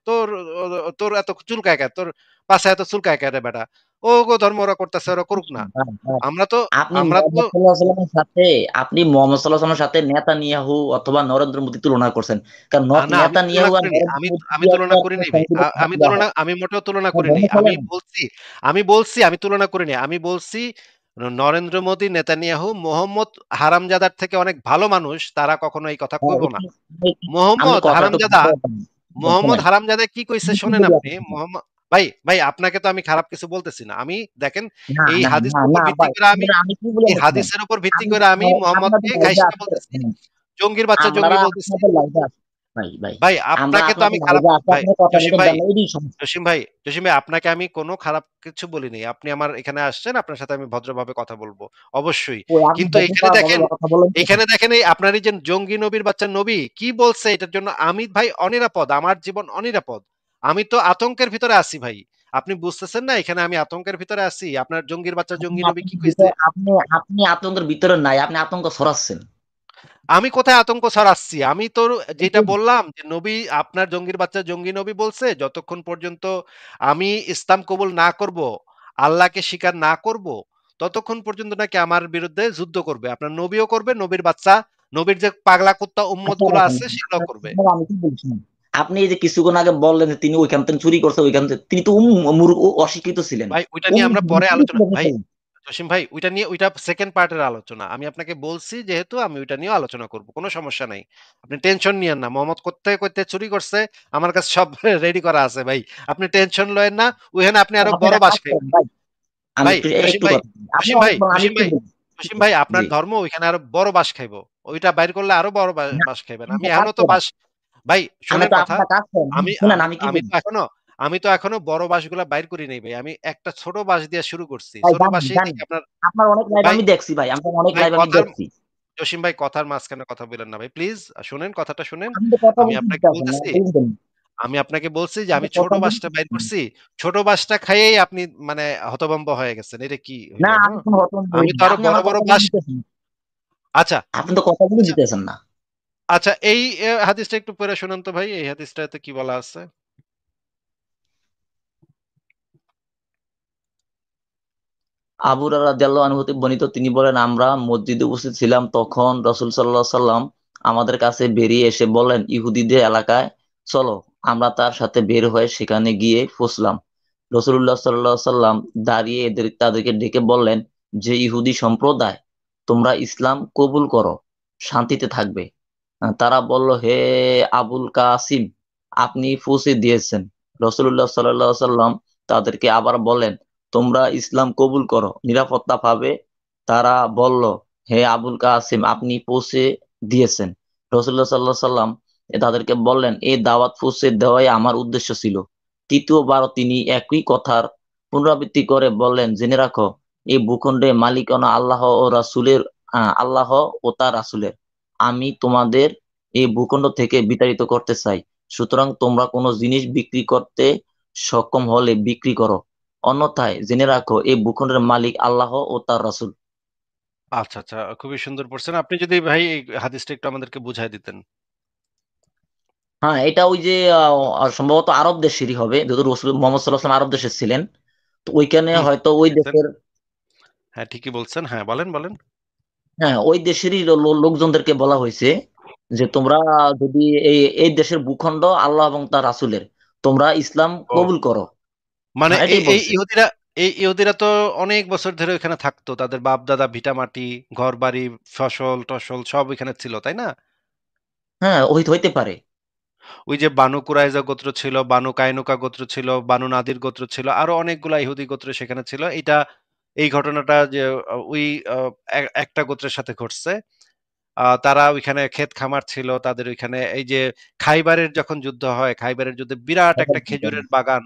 তোর এত চুলকায় কে, তোর পাশে এত চুলকায় কে রে বেটা, ওগো ধর্ম ওরা করতেছে, ওরা করুক না। ভাই, ভাই, আমরা তো আপনি আমরা তো মোহাম্মদ সাল্লাহ সাল্লামের সাথে আপনি মোহাম্মদ সাল্লাহ সাল্লামের সাথে নেতানিয়াহু অথবা নরেন্দ্র মোদী তুলনা করছেন, কারণ না আমি তুলনা নেতানিয়াহু আর করিনি, নরেন্দ্র আমি মোদী আমি কি তুলনা একটা করি নাই ভাই। সংবিধান আমি দেওয়া হয়, আমি মোটেও তুলনা আপনার করি ধর্ম নাই। চলে না? আমি তুলনা করি নাই। আমি বলছি নরেন্দ্র মোদী, নেতানিয়াহু, মোহাম্মদ হারামজাদার থেকে অনেক ভালো মানুষ, তারা কখনো এই কথা হ্যাঁ, কইব না। আমি মোহাম্মদ কথা একটু হারামজাদা, শোনেন, কি কইছে আমি কি শোনেন বলি আপনি? আপনাকে, মোহাম্মদ ভাই, আপনাকে তো আমি খারাপ কিছু বলতেছি না। আমি দেখেন, না এই না না হাদিসের উপর না ভিত্তি ভাই, করে আমি আমি কি বলি এই আপনি শোনেন, হাদিসের উপর ভিত্তি আমি করে আমি মোহাম্মদকে আপনাদের লাইভে খাইস্টা আসতে বলতেছি, শুনেন, জঙ্গির বাচ্চা জঙ্গি বলতেছি। আপনাদের লাইভে আসতে, ভাই ভাই, ভাই আমরা আপনাকে তো আমি আপনাদের খারাপ লাইভে আসতে ভাই আপনার কথা জসিম বলতে ভাই দেন না, এটাই সমস্যা। জসিম ভাই, আপনাকে আমি কোনো খারাপ কিছু বলিনি। আপনি আমার এখানে আসছেন, আপনার সাথে আমি ভদ্রভাবে কথা বলবো। অবশ্যই। ওই আপনি কিন্তু যতটা ভাবে কথা বলেন তো, এখানে দেখেন এই আপনার এই যে জঙ্গি নবীর বাচ্চা নবী কি বলছে, এটার জন্য আমি ভাই অনিরাপদ, আমার জীবন অনিরাপদ। আমি তো আতঙ্কের ভিতরে আছি ভাই। আপনি বুঝতেছেন না এখানে আমি আতঙ্কের ভিতরে আছি? আপনার জঙ্গির বাচ্চা আপনি জঙ্গি নবী কি আতঙ্কের কইছে? ভিতরে, আপনি আতঙ্কের ভিতরে নাই, আপনি আতঙ্ক ছড়াচ্ছেন। আমি কোথায় আতঙ্ক ছড়াচ্ছি? আমি তো যেটা এইটাই, বললাম যে নবী, আপনার জঙ্গির বাচ্চা জঙ্গি নবী বলছে যতক্ষণ পর্যন্ত আমি ইসলাম কবুল না করব, আল্লাহকে স্বীকার না করব, ততক্ষণ পর্যন্ত নাকি আমার বিরুদ্ধে যুদ্ধ করবে। আপনার নবীও করবে, নবীর বাচ্চা, নবীর যে পাগলা কুত্তা উম্মত আচ্ছা গুলো রাখেন, আছে সেগুলো করবে। আমি কি বলছি, আপনি এই যে কিছুক্ষণ আগে বললেন যে তিনি ওইখান থেকে চুরি করছে, ওইখান থেকে তিনি তো অশিক্ষিত ছিলেন, ভাই ওইটা নিয়ে আমরা পরে চুরি আলোচনা কিভাবে ভাই, করলেন? জসিম ভাই ওইটা সেকেন্ড পার্টের আলোচনা। আমি আপনাকে বলছি যেহেতু আমি ওইটা নিয়ে আলোচনা করব। কোন সমস্যা নাই। আপনি টেনশন নিয়েন না। মোহাম্মদ কোত্থেকে চুরি করছে আমার কাছে সব রেডি করা আছে ভাই। আপনি টেনশন লয়েন না। ওইখানে আপনি তো আরো আপনি বড় একটা বাঁশ কাজ খাইবেন। করেন ভাই, আমি ভাই, একটু জসিম একটু ভাই, কথা বলি। আপনি জসিম ভাই, অনেক বলেন, আমি জসিম একটু ভাই, বলি। জসিম ভাই জি। আপনার ধর্ম ওইখানে আরো বড় বাঁশ খাইবো। ওইটা বাইর করলে আরো বড় না, বাঁশ খাইবেন। আপনি আমি একটা কাজ এখনো তো করেন, বাঁশ ভাই আমি শোনেন তো আপনি কথা। একটা কাজ করেন, আমি শুনেন আমি আমি কি আমি বলি। তো এখনো আমি তো এখনো বড় বাঁশগুলা বাইর করি নাই ভাই। আমি একটা ছোট বাঁশ দিয়ে শুরু করছি। ভাই ছোট জানি বাঁশেই জানি, দেখি আপনার আপনার অনেক লাইভ ভাই, আমি দেখছি ভাই, আপনার অনেক ভাই লাইভ আমি কথার দেখছি। জসিম ভাই কথার মাঝখানে কথা বলেন না ভাই। প্লিজ শুনেন, কথাটা শুনেন। আপনি তো কথা আমি বলতে আপনাকে দিতে আছেন না, বলতেছি বুঝবেন। আমি আপনাকে বলছি যে আপনি আমি তো ছোট কথা বলতে বাঁশটা বাইর দিচ্ছেন না। করছি। ছোট বাঁশটা খাইয়েই আপনি মানে হতভম্ব হয়ে গেছেন। এটা কি না, হইলো, আমি হ্যাঁ? কোনো হতভম্ব আমি হইনি, তো আরো আপনি বড়, আমার বড় কথাগুলো বাঁশ নিতেছেন না। আচ্ছা, আপনি তো কথাগুলো আচ্ছা, দিতেছেন না। আচ্ছা এই হাদিসটা একটু পড়ে শোনান তো ভাই। এই হাদিসটাতে কি বলা আছে? আবু হুরায়রা রাদিয়াল্লাহু আনহু হতে বর্ণিত, তিনি বলেন, আমরা মসজিদে উপস্থিত ছিলাম, তখন রাসূল সাল্লাল্লাহু আলাইহি সাল্লাম আমাদের কাছে বেরিয়ে এসে বললেন, ইহুদীদের এলাকায় চলো। আমরা তার সাথে বের হয়ে সেখানে গিয়ে পৌঁছলাম। রাসূলুল্লাহ সাল্লাল্লাহু আলাইহি সাল্লাম দাঁড়িয়ে তাদেরকে ডেকে বললেন, যে ইহুদি সম্প্রদায়, তোমরা ইসলাম কবুল করো, শান্তিতে থাকবে। তারা বলল, হে আবুল কাসিম, আপনি পৌঁছে দিয়েছেন। রাসূলুল্লাহ সাল্লাল্লাহু আলাইহি সাল্লাম তাদেরকে আবার বলেন, তোমরা ইসলাম কবুল করো, নিরাপত্তা পাবে। তারা বলল, হে আবুল কাসিম, আপনি পৌঁছে দিয়েছেন। রাসূলুল্লাহ সাল্লাল্লাহু আলাইহি সাল্লাম তাদেরকে বললেন, এই দাওয়াত পৌঁছে দেওয়াই আমার উদ্দেশ্য ছিল। তৃতীয়বার তিনি একই কথার পুনরাবৃত্তি করে বললেন, জেনে রাখো, এই ভূখণ্ডে মালিকানা আল্লাহ ও রাসূলের, আল্লাহ ও তার রাসূলের। আমি তোমাদের এই ভূখণ্ড থেকে বিতাড়িত করতে চাই। সুতরাং তোমরা কোনো জিনিস বিক্রি করতে সক্ষম হলে বিক্রি করো, অন্যথায় জেনে রাখো, এই ভূখণ্ডের মালিক আল্লাহ ও তার রাসূল। আচ্ছা, আচ্ছা। খুবই সুন্দর পড়ছেন। আপনি যদি ভাই এই হাদিসটা একটু আমাদেরকে বুঝায় দিতেন। হ্যাঁ, এটা ওই যে সম্ভবত আরব দেশেরই হবে, যেহেতু রসুল মোহাম্মদ সাল্লাল্লাহু আলাইহি ওয়াসাল্লাম আরব দেশে ছিলেন। তো ওইখানে হুম, হয়তো ওই ঠিকই বলছেন। দেশের, হ্যাঁ, ঠিকই বলছেন। হ্যাঁ, বলেন, বলেন। হ্যাঁ ওই দেশেরই লোকজনদেরকে বলা হয়েছে, যে তোমরা যদি এই এই দেশের ভূখণ্ড আল্লাহ এবং তার রাসূলের, তোমরা ইসলাম ও কবুল করো। মানে হ্যাঁ, এই এটাই এই বলছে। ইহুদিরা তো অনেক বছর ধরে ওখানে থাকতো। তাদের বাপ-দাদা ভিটামাটি, ঘরবাড়ি, ফসল-টসল সব ওইখানে ছিল, তাই না? হ্যাঁ, হইতে পারে। ওই যে বানু কুরাইজা গোত্র ছিল, বানু কায়নুকা গোত্র ছিল, বানু নাদির গোত্র ছিল, আরো অনেকগুলা ইহুদি গোত্র সেখানে ছিল। এই ঘটনাটা যে ওই একটা গোত্রের সাথে ঘটছে। তারা ওইখানে ক্ষেত খামার ছিল তাদের ওইখানে। এই যে খাইবারের যখন যুদ্ধ হয়, খাইবারের যুদ্ধে বিরাট একটা খেজুরের বাগান,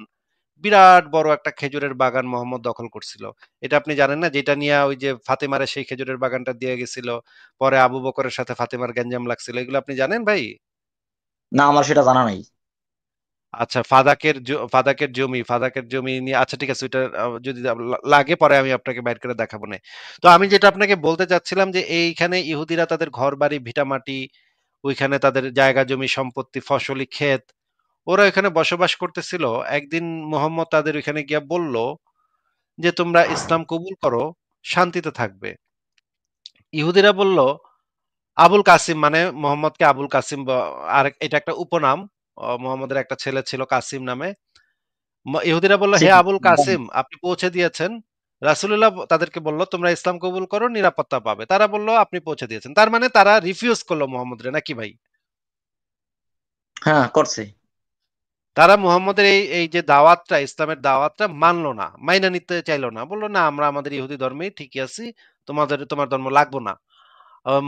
বিরাট বড় একটা খেজুরের বাগান মোহাম্মদ দখল করছিল। এটা আপনি জানেন না? যেটা নিয়ে ওই যে ফাতেমারে সেই খেজুরের বাগানটা দিয়ে গেছিল। পরে আবু বকরের সাথে ফাতেমার গ্যাঞ্জাম লাগছিল। এগুলো আপনি জানেন ভাই? না, আমার সেটা জানা নাই। আচ্ছা, ফাদাকের জমি নিয়ে আচ্ছা ঠিক আছে। ওইটা যদি লাগে পরে আমি আপনাকে বাইর করে দেখাবো নে। তো আমি যেটা আপনাকে বলতে চাচ্ছিলাম যে এইখানে ইহুদিরা তাদের ঘরবাড়ি, ভিটামাটি, ওইখানে তাদের জায়গা জমি সম্পত্তি, ফসলি ক্ষেত, ওরা এখানে বসবাস করতেছিল। একদিন মোহাম্মদ তাদের ওইখানে গিয়া বলল যে তোমরা ইসলাম কবুল করো, শান্তিতে থাকবে। ইহুদিরা বলল আবুল কাসিম মানে মোহাম্মদকে আবুল কাসিম আর এটা একটা উপনাম। মোহাম্মদের একটা ছেলে ছিল কাসিম নামে। ইহুদিরা বলল, হে চিনি, আবুল জানি। কাসিম, আপনি পৌঁছে দিয়েছেন। রাসূলুল্লাহ তাদেরকে বলল, তোমরা ইসলাম কবুল করো, নিরাপত্তা পাবে। তারা বলল, আপনি পৌঁছে দিয়েছেন। তার মানে তারা রিফিউজ করলো মোহাম্মদরে, নাকি ভাই? হ্যাঁ, করছে। তারা মুহাম্মদের এই যে দাওয়াতটা, ইসলামের দাওয়াতটা মানলো না, মাইনা নিতে চাইলো না। বলল, না আমরা আমাদের ইহুদি ধর্মেই ঠিকই আছি, তোমার ধর্ম লাগবো না।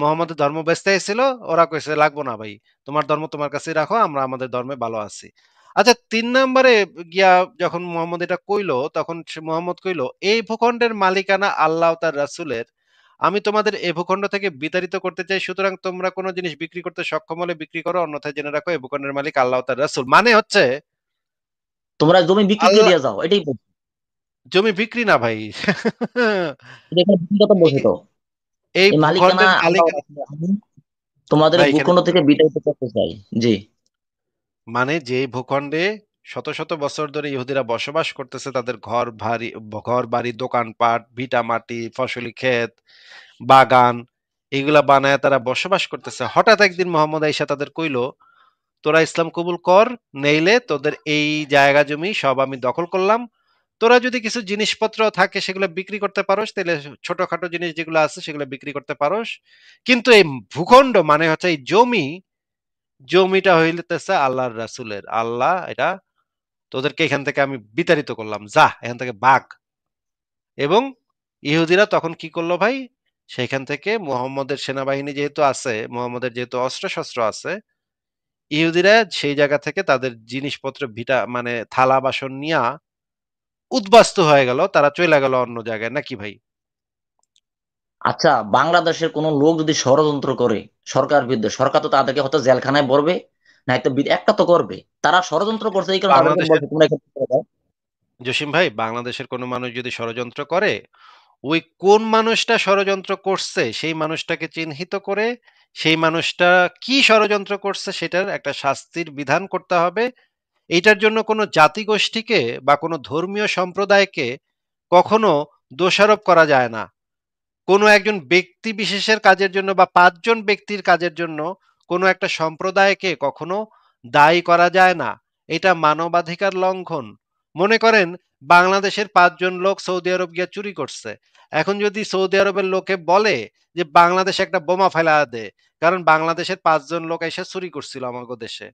মুহাম্মদের ধর্ম বেচতে এসেছিল, ওরা কইছে লাগবো না ভাই, তোমার ধর্ম তোমার কাছেই রাখো, আমরা আমাদের ধর্মে ভালো আছি। আচ্ছা, ৩ নম্বরে গিয়া যখন মুহাম্মদ এটা কইলো, তখন মুহাম্মদ কইলো, এই ভূখণ্ডের মালিকানা আল্লাহ ও তার রাসূলের। আমি তোমাদের এ ভূখণ্ড থেকে বিতাড়িত করতে চাই, সুতরাং তোমরা কোনো জিনিস বিক্রি করতে সক্ষম হলে বিক্রি করো, অন্যথায় জেনে রাখো এই ভূখণ্ডের মালিক আল্লাহ ও তার রাসূল। মানে হচ্ছে তোমরা জমি বিক্রি করে আল্লাহ, দিয়ে যাও, এটাই বলছে। জমি বিক্রি না ভাই। এটা এখানে বিক্রি কথা বলছে এই তো। এই এই মালিকানা ভূখণ্ডের আল্লাহ মালিকানা রাসূলের। আমি তোমাদের ভাই এই এখানে ভূখণ্ড থেকে শুনুন। বিতাড়িত করতে চাই। জি। মানে যে ভূখণ্ডে শত শত বছর ধরে ইহুদিরা বসবাস করতেছে, তাদের ঘর বাড়ি, দোকানপাট, ভিটা মাটি, ফসলি ক্ষেত, বাগান, এগুলা বানায় তারা বসবাস করতেছে। হঠাৎ একদিন মোহাম্মদ আইসা তাদের কইলো, তোরা ইসলাম কবুল কর, নেইলে তোদের এই জায়গা জমি সব আমি দখল করলাম, তোরা যদি কিছু জিনিসপত্র থাকে সেগুলো বিক্রি করতে পারোস, তাহলে ছোটখাটো জিনিস যেগুলো আছে সেগুলো বিক্রি করতে পারোস। কিন্তু এই ভূখণ্ড মানে হচ্ছে এই জমিটা হইতেছে আল্লাহর রাসূলের। আল্লাহ এটা তোদেরকে এখান থেকে আমি বিতাড়িত করলাম, যা এখান থেকে ভাগ। এবং ইহুদিরা তখন কি করলো ভাই, সেখান থেকে মুহাম্মদের সেনাবাহিনী যেহেতু আছে, মুহাম্মদের যেহেতু অস্ত্র শস্ত্র আছে, ইহুদিরা সেই জায়গা থেকে তাদের জিনিসপত্র ভিটা মানে থালা বাসন নিয়া উদ্বাস্তু হয়ে গেল, তারা চলে গেল অন্য জায়গায়, নাকি ভাই? আচ্ছা, বাংলাদেশের কোন লোক যদি ষড়যন্ত্র করে সরকার বিরুদ্ধে, সরকার তো তাদেরকে হয়তো জেলখানায় ভরবে, না একটা একটা তো করবে। তারা ষড়যন্ত্র করছে এই কারণে তাদেরকে বাংলাদেশের বলছে তোমরা এখানে চলে যাও। জসিম ভাই, বাংলাদেশের কোনো মানুষ যদি ষড়যন্ত্র করে, ওই কোন মানুষটা ষড়যন্ত্র করছে সেই মানুষটাকে চিহ্নিত করে সেই মানুষটা কি ষড়যন্ত্র করছে সেটার একটা শাস্তির বিধান করতে হবে। এইটার জন্য কোনো জাতিগোষ্ঠীকে বা কোনো ধর্মীয় সম্প্রদায়কে কখনো দোষারোপ করা যায় না। কোনো একজন ব্যক্তি বিশেষের কাজের জন্য বা ৫ জন ব্যক্তির কাজের জন্য কোনো একটা সম্প্রদায়কে কখনো দায়ী করা যায় না। এটা মানবাধিকার লঙ্ঘন। মনে করেন বাংলাদেশের ৫ জন লোক সৌদি আরব গিয়ে চুরি করছে। এখন যদি সৌদি আরবের লোকে বলে যে বাংলাদেশে একটা বোমা ফেলা দে, কারণ বাংলাদেশের ৫ জন লোক এসে চুরি করছিল আমাগো দেশে।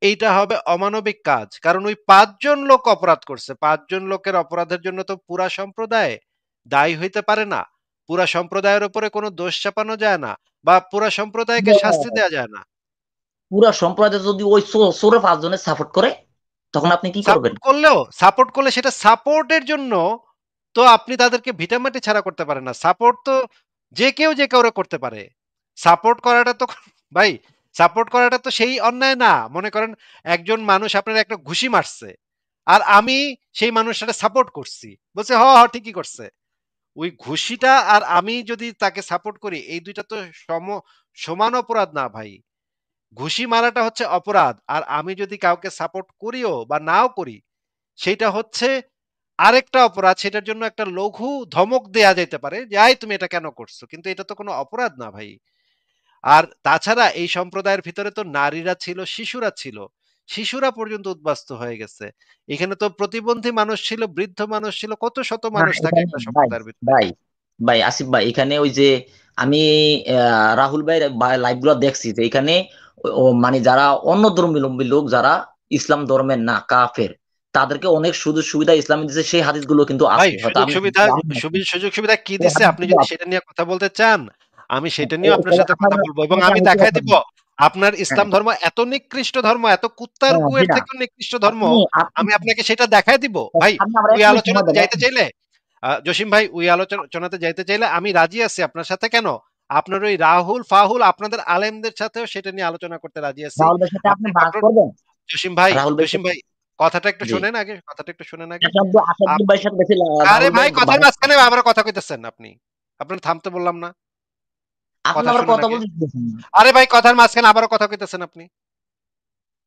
এইটা হবে অমানবিক কাজ। কারণ ওই ৫ জন লোক অপরাধ করছে। ৫ জন লোকের অপরাধের জন্য তো পুরা সম্প্রদায় দায়ী হইতে পারে না। পুরা সম্প্রদায়ের উপরে কোনো দোষ চাপানো যায় না বা পুরা সম্প্রদায়কে শাস্তি দেয়া যায় না। পুরা সম্প্রদায় যদি ওই সোরে 5 জনের সাপোর্ট করে, তখন আপনি কি করবেন? সাপোর্ট করলে সেটা সাপোর্টের জন্য তো আপনি তাদেরকে ভিটামাটি ছাড়া করতে পারেন না। সাপোর্ট তো যে কেউ যে কাউরে করতে পারে। সাপোর্ট করাটা তো ভাই, সাপোর্ট করাটা তো সেই অন্যায় না। মনে করেন একজন মানুষ আপনার একটা ঘুষি মারছে। আর আমি সেই মানুষটাকে সাপোর্ট করছি। বলছে হ, হ ঠিকই করছে। ওই ঘুষিটা আর আমি যদি তাকে সাপোর্ট করি, এই ২ টা তো সমান অপরাধ না ভাই। ঘুষি মারাটা হচ্ছে অপরাধ। আর আমি যদি কাউকে সাপোর্ট করিও বা নাও করি, সেইটা হচ্ছে আরেকটা অপরাধ। সেটার জন্য একটা লঘু ধমক দেয়া যাইতে পারে যে, "এই তুমি এটা কেন করছো?" কিন্তু এটা তো কোনো অপরাধ না ভাই। আর তাছাড়া এই সম্প্রদায়ের ভিতরে তো নারীরা ছিল, শিশুরা ছিল। শিশুরা পর্যন্ত উদ্বাস্তু হয়ে গেছে। এখানে তো প্রতিবন্ধী মানুষ ছিল, বৃদ্ধ মানুষ ছিল, কত শত না মানুষ থাকে এখানে একটা ভাই, সম্প্রদায়ের ভিতরে। ভাই ভাই আসিফ ভাই, এখানে ওই যে আমি রাহুল ভাই লাইভ গুলো দেখছি, যে এখানে মানে যারা অন্য ধর্মীয় লোক, যারা ইসলাম ধর্মের না, কাফের, তাদেরকে অনেক সুযোগ সুবিধা ইসলাম দিচ্ছে, সেই হাদিসগুলো কিন্তু ভাই আছে, হয়তো সুযোগ আমি সুবিধা জানি না, সুযোগ সুবিধা কি সেই দিছে আপনি হাদিসগুলো যদি আছে। সেটা নিয়ে কথা বলতে চান, আমি সেটা নিয়েও আপনার সাথে কথা বলবো এবং আপনাকে আমি আমি দেখায় দিব আপনার হ্যাঁ, ইসলাম ধর্ম এত নিকৃষ্ট ধর্ম, এত কুত্তার জি গুয়ের না, থেকেও নিকৃষ্ট ধর্ম। আপনি আপনি আমি আপনাকে সেটা দেখায় দিব ভাই। আপনি আমার ওই 1 মিনিট সময় আলোচনাতে দেন, যাইতে চাইলে জসিম ভাই, ওই আলোচনাতে যাইতে চাইলে আমি রাজি আছি আপনার সাথে। কেন? আপনার ওই রাহুল ফাহুল আপনাদের আলেমদের সাথেও সেটা নিয়ে আলোচনা করতে রাজি আছি। রাহুল ভাইয়ের সাথে আপনি আপনি বাস ডক্টর করবেন? জসিম ভাই, রাহুল ভাই, জসিম ভাই কথাটা একটু জি, শোনেন আগে, কথাটা একটু শোনেন আগে। আসাদুদ্দিন ভাইয়ের সাথে বেশি আরে রাহুল ভাই ভাই, কথার ভালো। মাঝখানে আবার কথা কইতেছেন আপনি। আপনার থামতে বললাম না? আপনি কথা আবার শুনেন কথা আগে। বলতে দিতেছেন না। আরে ভাই, কথার মাঝখানে আবারও কথা কইতেছেন আপনি।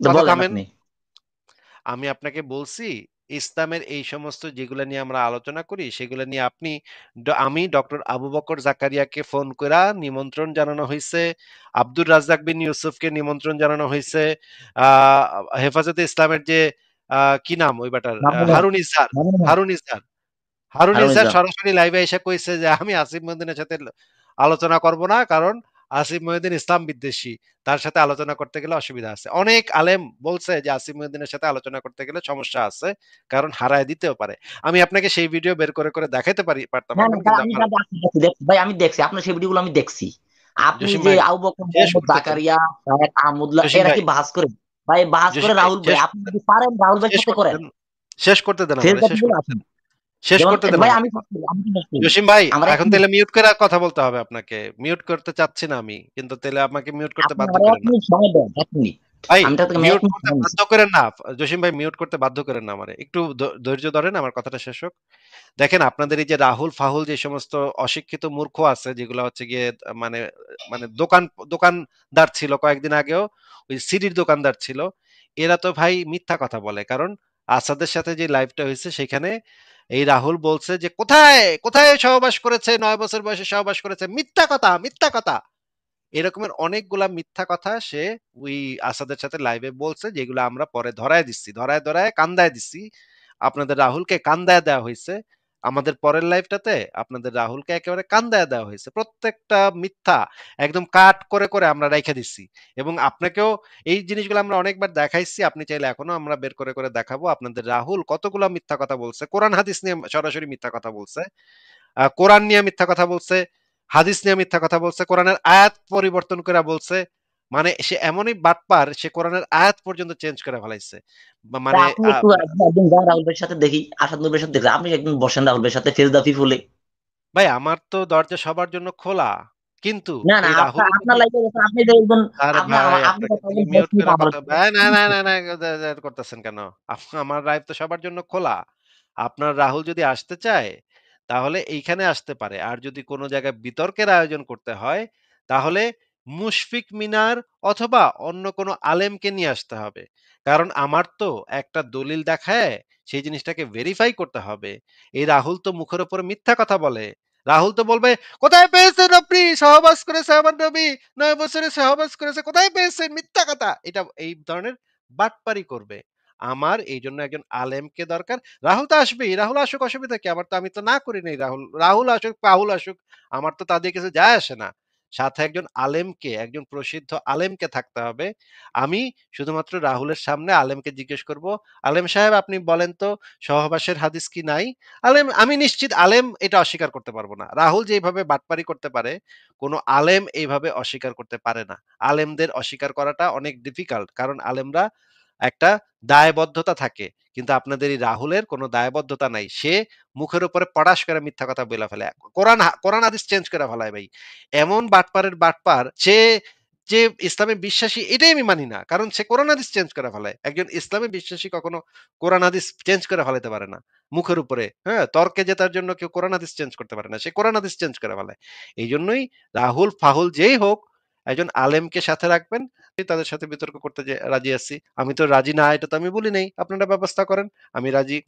তো কথা বলেন থামেন। আপনি। আমি আপনাকে বলছি ইসলামের এই সমস্ত যেগুলা নিয়ে আমরা আলোচনা করি সেগুলা নিয়ে আপনি আমি ডক্টর আবু বকর জাকারিয়াকে ফোন কইরা নিমন্ত্রণ জানানো হইছে। আব্দুর রাজ্জাক বিন ইউসুফকে নিমন্ত্রণ জানানো হইছে। আ হেফাজতে ইসলামের যে কি নাম ওই বেটার? মামুনুল হক, হারুন ইসহার, মামুনুল হক, হারুন ইসহার। হারুন হারুন ইসহার ইসলাম। সরাসরি লাইভে এসে কইছে যে আমি আসিফ মহিউদ্দিনের সাথে আলোচনা করব না, কারণ আসিফ মহিউদ্দিন ইসলাম বিদ্বেষী, তার সাথে আলোচনা করতে গেলে অসুবিধা আছে। অনেক আলেম বলছে যে আসিফ মহিউদ্দিনের সাথে আলোচনা করতে গেলে সমস্যা আছে, কারণ হারায় দিতেও পারে। আমি আপনাকে সেই ভিডিও বের করে করে দেখাইতে পারতাম না না এখন, ভাই, কিন্তু আমি আমার দেখছি দেখছি দেখছি ভাই, আমি দেখছি আপনার সেই ভিডিওগুলো আমি দেখছি। আপনি জসিম যে ভাই আবু বকর শেষ মোহাম্মদ করতে দেন। জাকারিয়া, শাহেখ আহমদুল্লাহ, জসিম এরা ভাই, কি বাহাস করে? ভাই বাহাস করে জসিম ভাই রাহুল ভাই, শেষ আপনি করতে দেন, যদি পারেন রাহুল ভাইয়ের শেষ সাথে করতে করেন। দেন, শেষ করতে দেন ফের আমারে, শেষ কথাগুলো করতে আছে, দেন। শেষ যেমন করতে দেন ভাই আমারে। আমি শেষ করি, আমি কি শেষ করি? জসিম ভাই, আমার এক এখন মিনিট, তাহলে মিউট করে কথা বলতে হবে আপনাকে। মিউট করতে চাচ্ছি না আমি, কিন্তু তাহলে আমাকে মিউট করতে আপনি বাধ্য আমার এক করেন না। মিনিট সময় দেন, 1 মিনিট। ভাই আমি তাকে আমি এক মিউট মিনিট করতে সময় দিচ্ছি। বাধ্য করেন না। জসিম ভাই মিউট করতে বাধ্য করেন না আমারে। একটু ধৈর্য ধরেন, আমার কথাটা শেষ হোক। দেখেন আপনাদের এই যে রাহুল ফাহুল যে সমস্ত অশিক্ষিত মূর্খ আছে, যেগুলো হচ্ছে গিয়ে মানে মানে দোকানদার ছিল কয়েকদিন আগেও, ওই সিডির দোকানদার ছিল। এরা তো ভাই মিথ্যা কথা বলে। কারণ আসাদের সাথে যে লাইভটা হয়েছে সেখানে এই রাহুল বলছে যে কোথায় কোথায় সহবাস করেছে, ৯ বছর বয়সে সহবাস করেছে, মিথ্যা কথা, মিথ্যা কথা। এরকমের অনেকগুলা মিথ্যা কথা সে ওই আসাদের সাথে লাইভে বলছে, যেগুলো আমরা পরে ধরায় দিচ্ছি, ধরায় ধরায় কান্দায় দিচ্ছি। আপনাদের রাহুলকে কান্দায় দেওয়া হয়েছে। আমাদের পরের লাইফটাতে আপনাদের রাহুলকে একেবারে কান্দায় দেওয়া হয়েছে, প্রত্যেকটা মিথ্যা একদম কাট করে করে আমরা রেখে দিচ্ছি। এবং আপনাকেও এই জিনিসগুলো আমরা অনেকবার দেখাইছি, আপনি চাইলে এখনো আমরা বের করে করে দেখাবো আপনাদের রাহুল কতগুলো মিথ্যা কথা বলছে, কোরআন হাদিস নিয়ে সরাসরি মিথ্যা কথা বলছে, কোরআন নিয়ে মিথ্যা কথা বলছে, হাদিস নিয়ে মিথ্যা কথা বলছে, কোরআনের আয়াত পরিবর্তন করে বলছে। মানে সে এমনই বাটপার, সে কোরআনের আয়াত পর্যন্ত চেঞ্জ করে ফেলাইছে। তা মানে আপনি একটু একদিন যান রাহুল ভাইয়ের সাথে, দেখি আসাদ নূর ভাইয়ের সাথে দেখি, আপনি একদিন বসেন রাহুল ভাইয়ের সাথে ফেস দা পিপুলে। ভাই আমার তো দরজা সবার জন্য খোলা, কিন্তু না না, এই আপনার রাহুল আপনার যদি, লাইফে আপনি যে একজন, আরে আপনি ভাই আপনি আপনাকে কথা তাহলে বলেন 10 মিউট মিনিট করে আমার কথা, না না না না করতেছেন কেন? আমার লাইফ তো সবার জন্য খোলা। আপনার রাহুল যদি আসতে চায় তাহলে এইখানে আসতে পারে, আর যদি কোনো জায়গায় বিতর্কের আয়োজন করতে হয় তাহলে মুশফিক মিনার অথবা অন্য কোনো আলেমকে নিয়ে আসতে হবে। কারণ আমার তো একটা দলিল দেখায় সেই জিনিসটাকে ভেরিফাই করতে হবে। এই রাহুল তো মুখের উপরে মিথ্যা কথা বলে। রাহুল তো বলবে, কোথায় পেয়েছেন আপনি, সহবাস করেছে আমার নবী, 9 বছরে সহবাস করেছে, কোথায় পেয়েছেন, মিথ্যা কথা, এটা এই ধরনের বাটপারি করবে। আমার এই জন্য একজন আলেমকে দরকার। রাহুল তো আসবেই, রাহুল আসুক, অসুবিধা কি? আমার তো, আমি তো না করি নাই রাহুল, রাহুল আসুক পাহুল আসুক, আমার তো তাদের কিছু যায় আসে না। সাথে একজন আলেমকে, একজন প্রসিদ্ধ আলেমকে থাকতে হবে। আমি শুধুমাত্র রাহুলের সামনে আলেমকে জিজ্ঞেস করব, আলেম সাহেব আপনি বলেন তো সহবাসের হাদিস কি নাই? আলেম, আমি নিশ্চিত আলেম এটা অস্বীকার করতে পারবো না। রাহুল যেভাবে বাটপারি করতে পারে কোনো আলেম এইভাবে অস্বীকার করতে পারে না। আলেমদের অস্বীকার করাটা অনেক ডিফিকাল্ট, কারণ আলেমরা একটা দায়বদ্ধতা থাকে। কিন্তু আপনাদের এই রাহুলের কোনো দায়বদ্ধতা নাই, সে মুখের উপরে পটাশ করে মিথ্যা কথা বলে ফেলে, কোরআন হাদিস চেঞ্জ করে ফেলায় ভাই। এমন বাটপারের বাটপার সে, যে ইসলামে বিশ্বাসী এটাই আমি মানি না, কারণ সে কোরআন হাদিস চেঞ্জ করে ফেলায়। একজন ইসলামে বিশ্বাসী কখনো কোরআন হাদিস চেঞ্জ করে ফেলাতে পারে না মুখের উপরে। হ্যাঁ, তর্কে জেতার জন্য কেউ কোরআন হাদিস চেঞ্জ করতে পারে না, সে কোরআন হাদিস চেঞ্জ করে ফেলায়। এই জন্যই রাহুল ফাহুল যেই হোক, একজন আলেমকে সাথে রাখবেন। তাদের সাথে বিতর্ক করতে যে রাজি আছি, আমি তো রাজি না এটা তো আমি বলি নাই, আপনারা ব্যবস্থা করেন, আমি রাজি।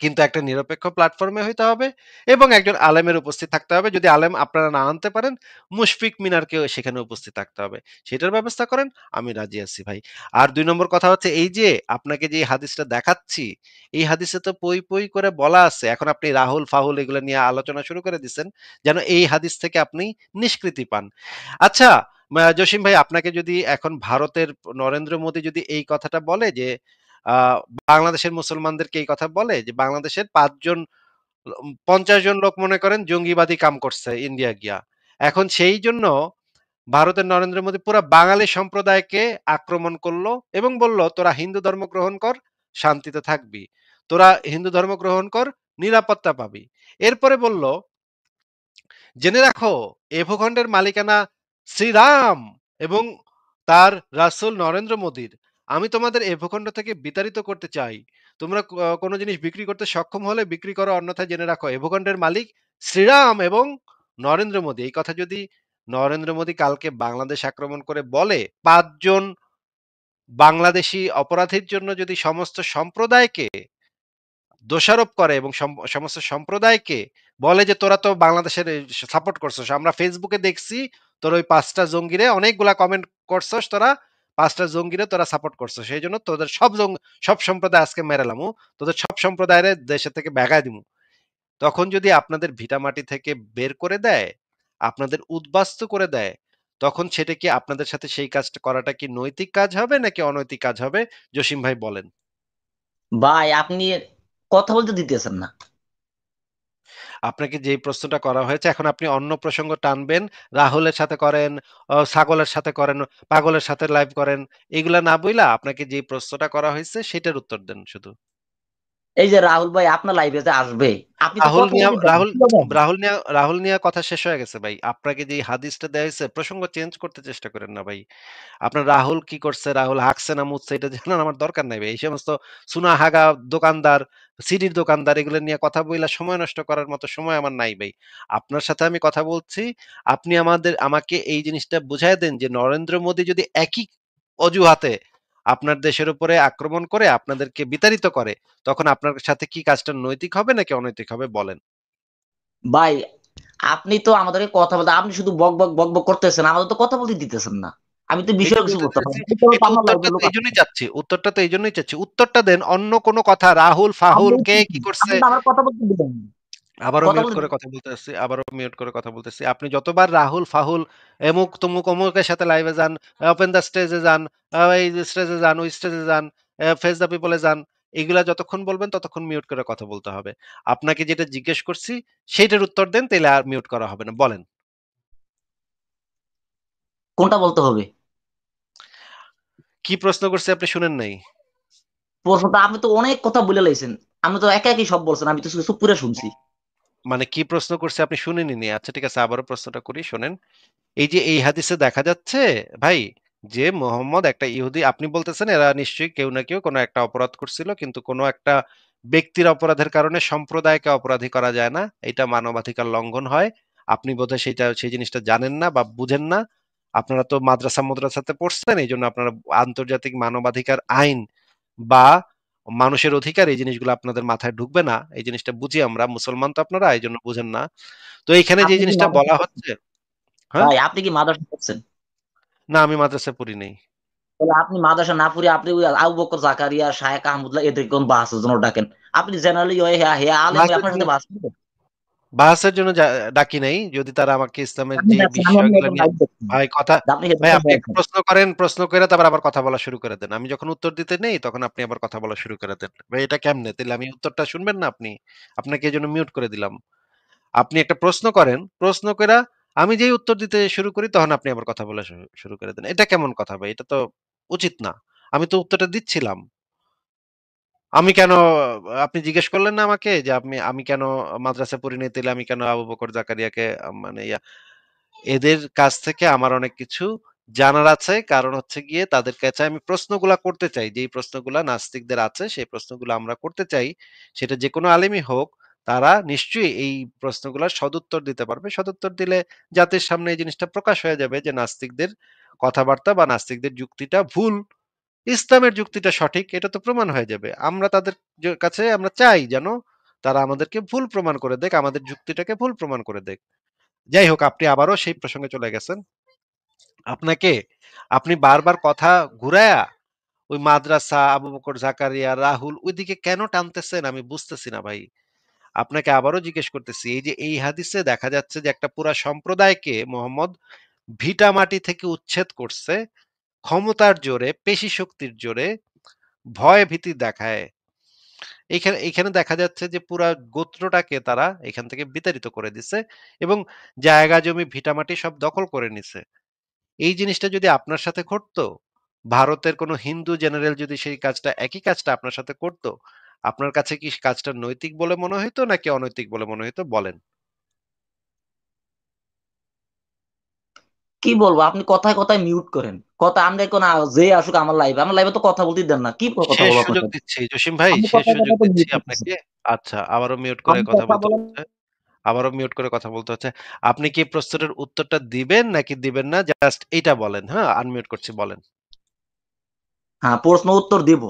কিন্তু একটা নিরপেক্ষ প্ল্যাটফর্মে হইতে হবে এবং একজন আলেমের উপস্থিত থাকতে হবে। যদি আলেম আপনারা না আনতে পারেন, মুশফিক মিনারকেও সেখানে উপস্থিত থাকতে হবে। সেটার ব্যবস্থা করেন, আমি রাজি আছি ভাই। আর ২ নম্বর কথা হচ্ছে এই যে আপনাকে যে হাদিসটা দেখাচ্ছি, এই হাদিসে তো পই পই করে বলা আছে। এখন আপনি রাহুল ফাহুল এগুলো নিয়ে আলোচনা শুরু করে দিচ্ছেন যেন এই হাদিস থেকে আপনি নিষ্কৃতি পান। আচ্ছা, জসিম ভাই আপনাকে যদি এখন ভারতের নরেন্দ্র মোদী যদি এই কথাটা বলে যে আহ, বাংলাদেশের মুসলমানদেরকে এই কথা বলে যে বাংলাদেশের 5 জন 50 জন লোক মনে করেন জঙ্গিবাদী কাম করছে ইন্ডিয়া গিয়া, এখন সেই জন্য ভারতের নরেন্দ্র মোদী পুরা বাঙালি সম্প্রদায়কে আক্রমণ করলো এবং বলল তোরা হিন্দু ধর্ম গ্রহণ কর, শান্তিতে থাকবি, তোরা হিন্দু ধর্ম গ্রহণ কর, নিরাপত্তা পাবি। এরপরে বলল, জেনে রাখো এ ভূখণ্ডের মালিকানা শ্রীরাম এবং তার রাসূল নরেন্দ্র মোদীর। আমি তোমাদের এ ভূখণ্ড থেকে বিতাড়িত করতে চাই। তোমরা কোনো জিনিস বিক্রি করতে সক্ষম হলে বিক্রি করো, অন্যথায় জেনে রাখো এ ভূখণ্ডের মালিক শ্রীরাম এবং নরেন্দ্র মোদী। এই কথা যদি নরেন্দ্র মোদী কালকে বাংলাদেশ আক্রমণ করে বলে, 5 জন বাংলাদেশি অপরাধীর জন্য যদি সমস্ত সম্প্রদায়কে দোষারোপ করে এবং সমস্ত সম্প্রদায়কে বলে যে তোরা তো বাংলাদেশের সাপোর্ট করছস, আমরা ফেসবুকে দেখছি তোর ওই 5টা জঙ্গিরে অনেকগুলা কমেন্ট করছস, তোরা 5টা জঙ্গিরে তোরা সাপোর্ট করছস, সেই জন্য তোদের সব সম্প্রদায় আজকে মেরালামু, তোদের সব সম্প্রদায়ের দেশে থেকে ভেগায় দিমু। তখন যদি আপনাদের ভিটামাটি থেকে বের করে দেয়, আপনাদের উদ্বাস্তু করে দেয়, তখন সেটা কি আপনাদের সাথে সেই কাজটা করাটা কি নৈতিক কাজ হবে নাকি অনৈতিক কাজ হবে? জসিম ভাই বলেন। ভাই আপনি কথা বলতে দিতেছেন না। আপনাকে যেই প্রশ্নটা করা হয়েছে এখন আপনি অন্য প্রসঙ্গ টানবেন, রাহুলের সাথে করেন, ছাগলের সাথে করেন, পাগলের সাথে লাইভ করেন, এগুলা না বইলা আপনাকে যে প্রশ্নটা করা হয়েছে সেটার উত্তর দেন শুধু। এই যে রাহুল ভাই আপনার লাইফে যে আসবে, আপনি তো রাহুল কথা নিয়া বলতে দেন, রাহুল কি বলেন? রাহুল নিয়া কথা শেষ হয়ে গেছে ভাই। আপনাকে যে হাদিসটা দেওয়া হয়েছে প্রসঙ্গ চেঞ্জ করতে চেষ্টা করেন না ভাই। আপনার রাহুল কি করছে, রাহুল হাঁকছে না মুতছে এটা জানার আমার দরকার নাই ভাই। এই সমস্ত সুনা হাগা দোকানদার, সিডির দোকানদার এগুলো নিয়ে কথা বইলা সময় নষ্ট করার মতো সময় আমার নাই ভাই। আপনার সাথে আমি কথা বলছি, আপনি আমাকে এই জিনিসটা বুঝাই দেন যে নরেন্দ্র মোদী যদি একই অজুহাতে আপনার দেশের উপরে আক্রমণ করে আপনাদেরকে বিতাড়িত করে, তখন আপনার সাথে কি কাজটা নৈতিক হবে নাকি অনৈতিক হবে বলেন। ভাই আপনি তো আমাদেরকে কথা বলতে, আপনি শুধু বক বক বক বক করতেছেন, আমাদের তো কথা বলতে দিতেছেন না। আমি তো এই যে বিষয়ে কিছু বলতে বলতে পারি চাইছি, না। এটাও তো এটা আমার উত্তরটা লাইভে তো লোক আছে। এইজন্যই চাচ্ছি, উত্তরটা তো এইজন্যই চাচ্ছি। উত্তরটা দেন অন্য কোনো কথা, রাহুল আমি ফাহুল কে বলতেছি, কি আপনি করছে। তো আমার কথা বলতে দিবেন না। আবারও কথা মিউট বলতে করে কথা বলতেছি, আবারও মিউট করে কথা বলতেছি। আপনি যতবার রাহুল ফাহুল এমুক তমুক অমুকের সাথে লাইভে যান, ওপেন দ্য স্টেজে যান, এই স্টেজে যান, ওই স্টেজে যান, ফেস দ্য পিপলে যান, এগুলা যতক্ষণ বলবেন ততক্ষণ মিউট করে কথা বলতে হবে। আপনাকে যেটা জিজ্ঞেস করছি সেইটার উত্তর দেন, তাহলে আর মিউট করা হবে না। বলেন কোনটা বলতে হবে? কি প্রশ্ন করছি, আপনি শুনেন নাই? প্রশ্নটা আপনি তো অনেক কথা বলে লাইছেন। আমি তো একা একই সব বলছেন, আমি তো শুধু চুপ করে শুনছি। মানে কি প্রশ্ন করছে আপনি শুনেননি? আচ্ছা ঠিক আছে, আবারও প্রশ্নটা করি, শোনেন। এই যে এই হাদিসে দেখা যাচ্ছে ভাই, যে মোহাম্মদ একটা ইহুদি, আপনি বলতেছেন এরা নিশ্চয়ই কেউ না কেউ কোনো একটা অপরাধ করছিল, কিন্তু কোনো একটা ব্যক্তির অপরাধের কারণে সম্প্রদায়কে অপরাধী করা যায় না, এটা মানবাধিকার লঙ্ঘন হয়। আপনি বোধহয় সেই জিনিসটা জানেন না বা বুঝেন না। আপনারা তো মাদ্রাসাতে পড়ছেন, এই জন্য আপনারা আন্তর্জাতিক মানবাধিকার আইন বা মানুষের অধিকার এই জিনিসগুলো আপনাদের মাথায় ঢুকবে না, এই জিনিসটা বুঝি আমরা। মুসলমান তো আপনারা, এই জন্য বুঝেন না। তো এইখানে যে আপনি কি জিনিসটা মাদ্রাসা বলা পড়ছেন? হচ্ছে, হ্যাঁ। ভাই আপনি কি মাদ্রাসা পড়ছেন? না, আমি মাদ্রাসায় পড়ি নাই। তাহলে আপনি মাদ্রাসা না পড়ে আপনি ওই আবু বকর জাকারিয়া, শায়েখ আহমদুল্লাহ এদের কোন বাহাসের জন্য ডাকেন? আপনি জেনারেলি ওই হ্যাঁ হ্যাঁ আলেম হয়ে বাসের আপনার জন্য সাথে বাস করবেন? বাসের জন্য ডাকি নাই, যদি তারা আমাকে ইসলামের আপনি যে ডাকছেন, আমি বিষয়গুলো এখন নিয়ে। লাইভ দেখছি ভাই কথা, যে আপনি ভাই হেদায়েত আপনি একটা হয়েছেন। প্রশ্ন করেন, প্রশ্ন করে তারপর আবার কথা বলা শুরু করে দেন। আমি যখন উত্তর দিতে নেই তখন আপনি আবার কথা বলা শুরু করে দেন। ভাই এটা কেমনে? তাহলে আমি উত্তরটা শুনবেন না আপনি? আপনাকে এই জন্য মিউট করে দিলাম। আপনি একটা প্রশ্ন করেন, প্রশ্ন কইরা আমি যেই উত্তর দিতে শুরু করি তখন আপনি আবার কথা বলা শুরু করে দেন। এটা কেমন কথা ভাই? এটা তো উচিত না। আমি তো উত্তরটা দিচ্ছিলাম। আমি কেন, আপনি জিজ্ঞেস করলেন না আমাকে যে আমি আমি কেন মাদ্রাসা পড়ি নাই, তাইলে আমি কেন আবু বকর জাকারিয়াকে মানে এদের কাছ থেকে আমার অনেক কিছু জানার আছে। কারণ হচ্ছে গিয়ে তাদের কাছে আমি প্রশ্নগুলা করতে চাই, যেই প্রশ্নগুলা নাস্তিকদের আছে সেই প্রশ্নগুলো আমরা করতে চাই। সেটা যে কোনো আলেমই হোক, তারা নিশ্চয়ই এই প্রশ্নগুলার সদুত্তর দিতে পারবে। সদুত্তর দিলে জাতির সামনে এই জিনিসটা প্রকাশ হয়ে যাবে যে নাস্তিকদের কথাবার্তা বা নাস্তিকদের যুক্তিটা ভুল, ইসলামের যুক্তিটা সঠিক, এটা তো প্রমাণ হয়ে যাবে। আমরা তাদের কাছে আমরা চাই যেন তারা আমাদেরকে ভুল প্রমাণ করে দেখ, আমাদের যুক্তিটাকে ভুল প্রমাণ করে দেখ। যাই হোক, আপনি আবারও সেই প্রসঙ্গে চলে গেছেন। আপনাকে, আপনি বারবার কথা ঘুরায়া ওই মাদ্রাসা, আবু বকর জাকারিয়া, রাহুল ওইদিকে কেন টানতেছেন আমি বুঝতেছি না ভাই। আপনাকে আবারও জিজ্ঞেস করতেছি, এই যে এই হাদিসে দেখা যাচ্ছে যে একটা পুরা সম্প্রদায়কে মোহাম্মদ ভিটা মাটি থেকে উচ্ছেদ করছে ক্ষমতার জোরে, পেশি শক্তির জোরে, ভয় ভীতি দেখায়। এখানে এখানে দেখা যাচ্ছে যে পুরা গোত্রটাকে তারা এখান থেকে বিতাড়িত করে দিছে এবং জায়গা জমি ভিটামাটি সব দখল করে নিছে। এই জিনিসটা যদি আপনার সাথে ঘটতো, ভারতের কোনো হিন্দু জেনারেল যদি সেই কাজটা, একই কাজটা আপনার সাথে করতো, আপনার কাছে কি কাজটা নৈতিক বলে মনে হইতো নাকি অনৈতিক বলে মনে হইতো? বলেন। কি বলবো, আপনি কথায় কথায় মিউট করেন। কথা আমরা কোন যে আসুক আমার লাইভে তো কথা বলতে দেন না, কি কথা শেষ বলার সুযোগ কথা? দিচ্ছি জসিম ভাই, আপনি শেষ কথায় সুযোগ কথায় তো দিচ্ছি মিউট করতেছেন। আপনাকে। আচ্ছা, আবারও মিউট করে আপনি কথা কথা বলতে বলেন। হচ্ছে। আবারও মিউট করে কথা বলতে হচ্ছে। আপনি কি প্রশ্নের উত্তরটা দিবেন নাকি দিবেন না, জাস্ট এইটা বলেন। হ্যাঁ, আনমিউট করছি, বলেন। হ্যাঁ, প্রশ্ন উত্তর দিব।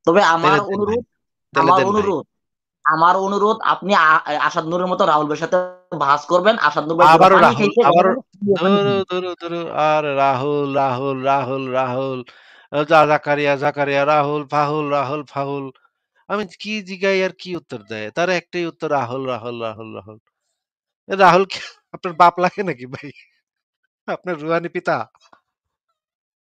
তবে তাহলে দেন ভাই, তাহলে আমার দেন ভাই। অনুরোধ আমার অনুরোধ, আপনি আসাদ নূরের মতো রাহুল ভাইয়ের সাথে বাহাস করবেন। আসাদ নূর ভাই যেটা আবারও পানি রাহুল, খাইছে আবারও ওখানে ধরো খাইবে। ধরো ধরো, আর রাহুল রাহুল রাহুল রাহুল, জাকারিয়া জাকারিয়া, রাহুল ফাহুল রাহুল ফাহুল। আমি কি জিগাই আর কি উত্তর দেয়? তার একটাই উত্তর, রাহুল রাহুল রাহুল রাহুল। রাহুল কি আপনার বাপ লাগে নাকি ভাই? আপনার রুহানি পিতা?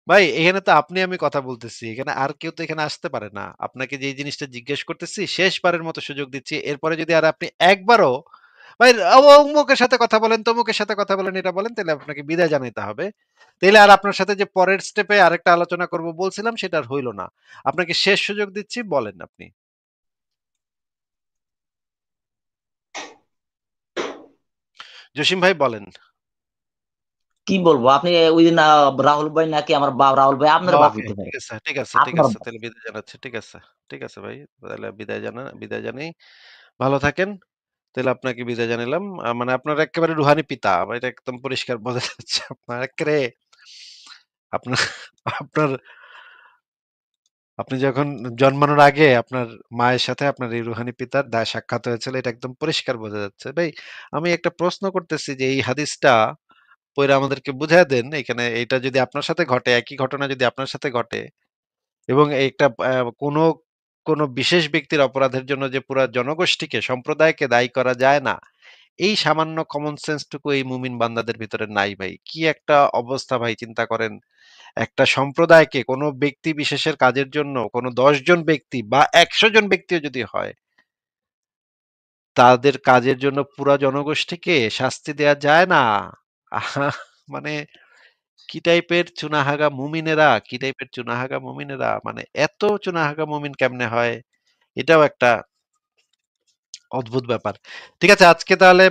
ভাই এখানে তো আপনি আমি কথা বলতেছি, এখানে আর কেউ তো এখানে আসতে পারে না। আপনাকে যে জিনিসটা জিজ্ঞেস করতেছি শেষবারের মতো সুযোগ দিচ্ছি, এরপরে যদি আর আপনি একবারও ভাই অমুকের সাথে কথা বলেন, তমুকের সাথে কথা বলেন, এটা বলেন, তাহলে আপনাকে বিদায় জানাইতে হবে। তাইলে আর আপনার সাথে যে পরের স্টেপে আরেকটা আলোচনা করব বলছিলাম সেটা আর হইল না। আপনাকে শেষ সুযোগ দিচ্ছি, বলেন আপনি। জসিম ভাই বলেন। কি বলবো, আপনি ওই দিন রাহুল ভাই নাকি আমার বাপ, রাহুল ভাই আপনার বাপ ওকে, হইতে পারে। ঠিক আছে, ঠিক আছে, ঠিক আপনার আছে, বাপ। তাহলে বিদায় জানাচ্ছি। ঠিক আছে, ঠিক আছে ভাই, তাহলে বিদায় জানাই। ভালো থাকেন। তাহলে আপনাকে বিদায় জানালাম। মানে আপনার একেবারে রুহানি পিতা, এটা একদম পরিষ্কার বোঝা যাচ্ছে। আপনার একেবারে আপনার আপনার আপনি যখন জন্মানোর আগে আপনার মায়ের সাথে আপনার এই রুহানি পিতার সাক্ষাৎ হয়েছিল, এটা একদম পরিষ্কার বোঝা যাচ্ছে ভাই। আমি একটা প্রশ্ন করতেছি যে এই হাদিসটা পইড়া আমাদেরকে বুঝাইয়া দেন এখানে এটা যদি আপনার সাথে ঘটে, একই ঘটনা যদি আপনার সাথে ঘটে এবং একটা কোনো কোনো বিশেষ ব্যক্তির অপরাধের জন্য যে পুরা জনগোষ্ঠীকে, সম্প্রদায়কে দায়ী করা যায় না। এই সামান্য কমন সেন্স টুকু এই মুমিন বান্দাদের ভিতরে নাই ভাই। কি একটা অবস্থা ভাই চিন্তা করেন। একটা সম্প্রদায়কে কোনো ব্যক্তি বিশেষের কাজের জন্য কোনো ১০ জন ব্যক্তি বা ১০০ জন ব্যক্তিও যদি হয়, তাদের কাজের জন্য পুরা জনগোষ্ঠীকে শাস্তি দেয়া যায় না। আহা! মানে কি টাইপের চুনাহাগা মুমিনেরা, কি টাইপের চুনাহাগা মুমিনেরা, মানে এত চুনাহাগা মুমিন কেমনে হয়? এটাও একটা অদ্ভুত ব্যাপার। ঠিক আছে, আজকে তাহলে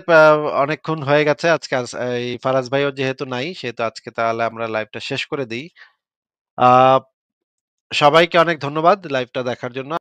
অনেকক্ষণ হয়ে গেছে। আজকে এই ফারাজ ভাইও যেহেতু নাই, সেহেতু আজকে তাহলে আমরা লাইভটা শেষ করে দেই। আ সবাইকে অনেক ধন্যবাদ লাইভটা দেখার জন্য।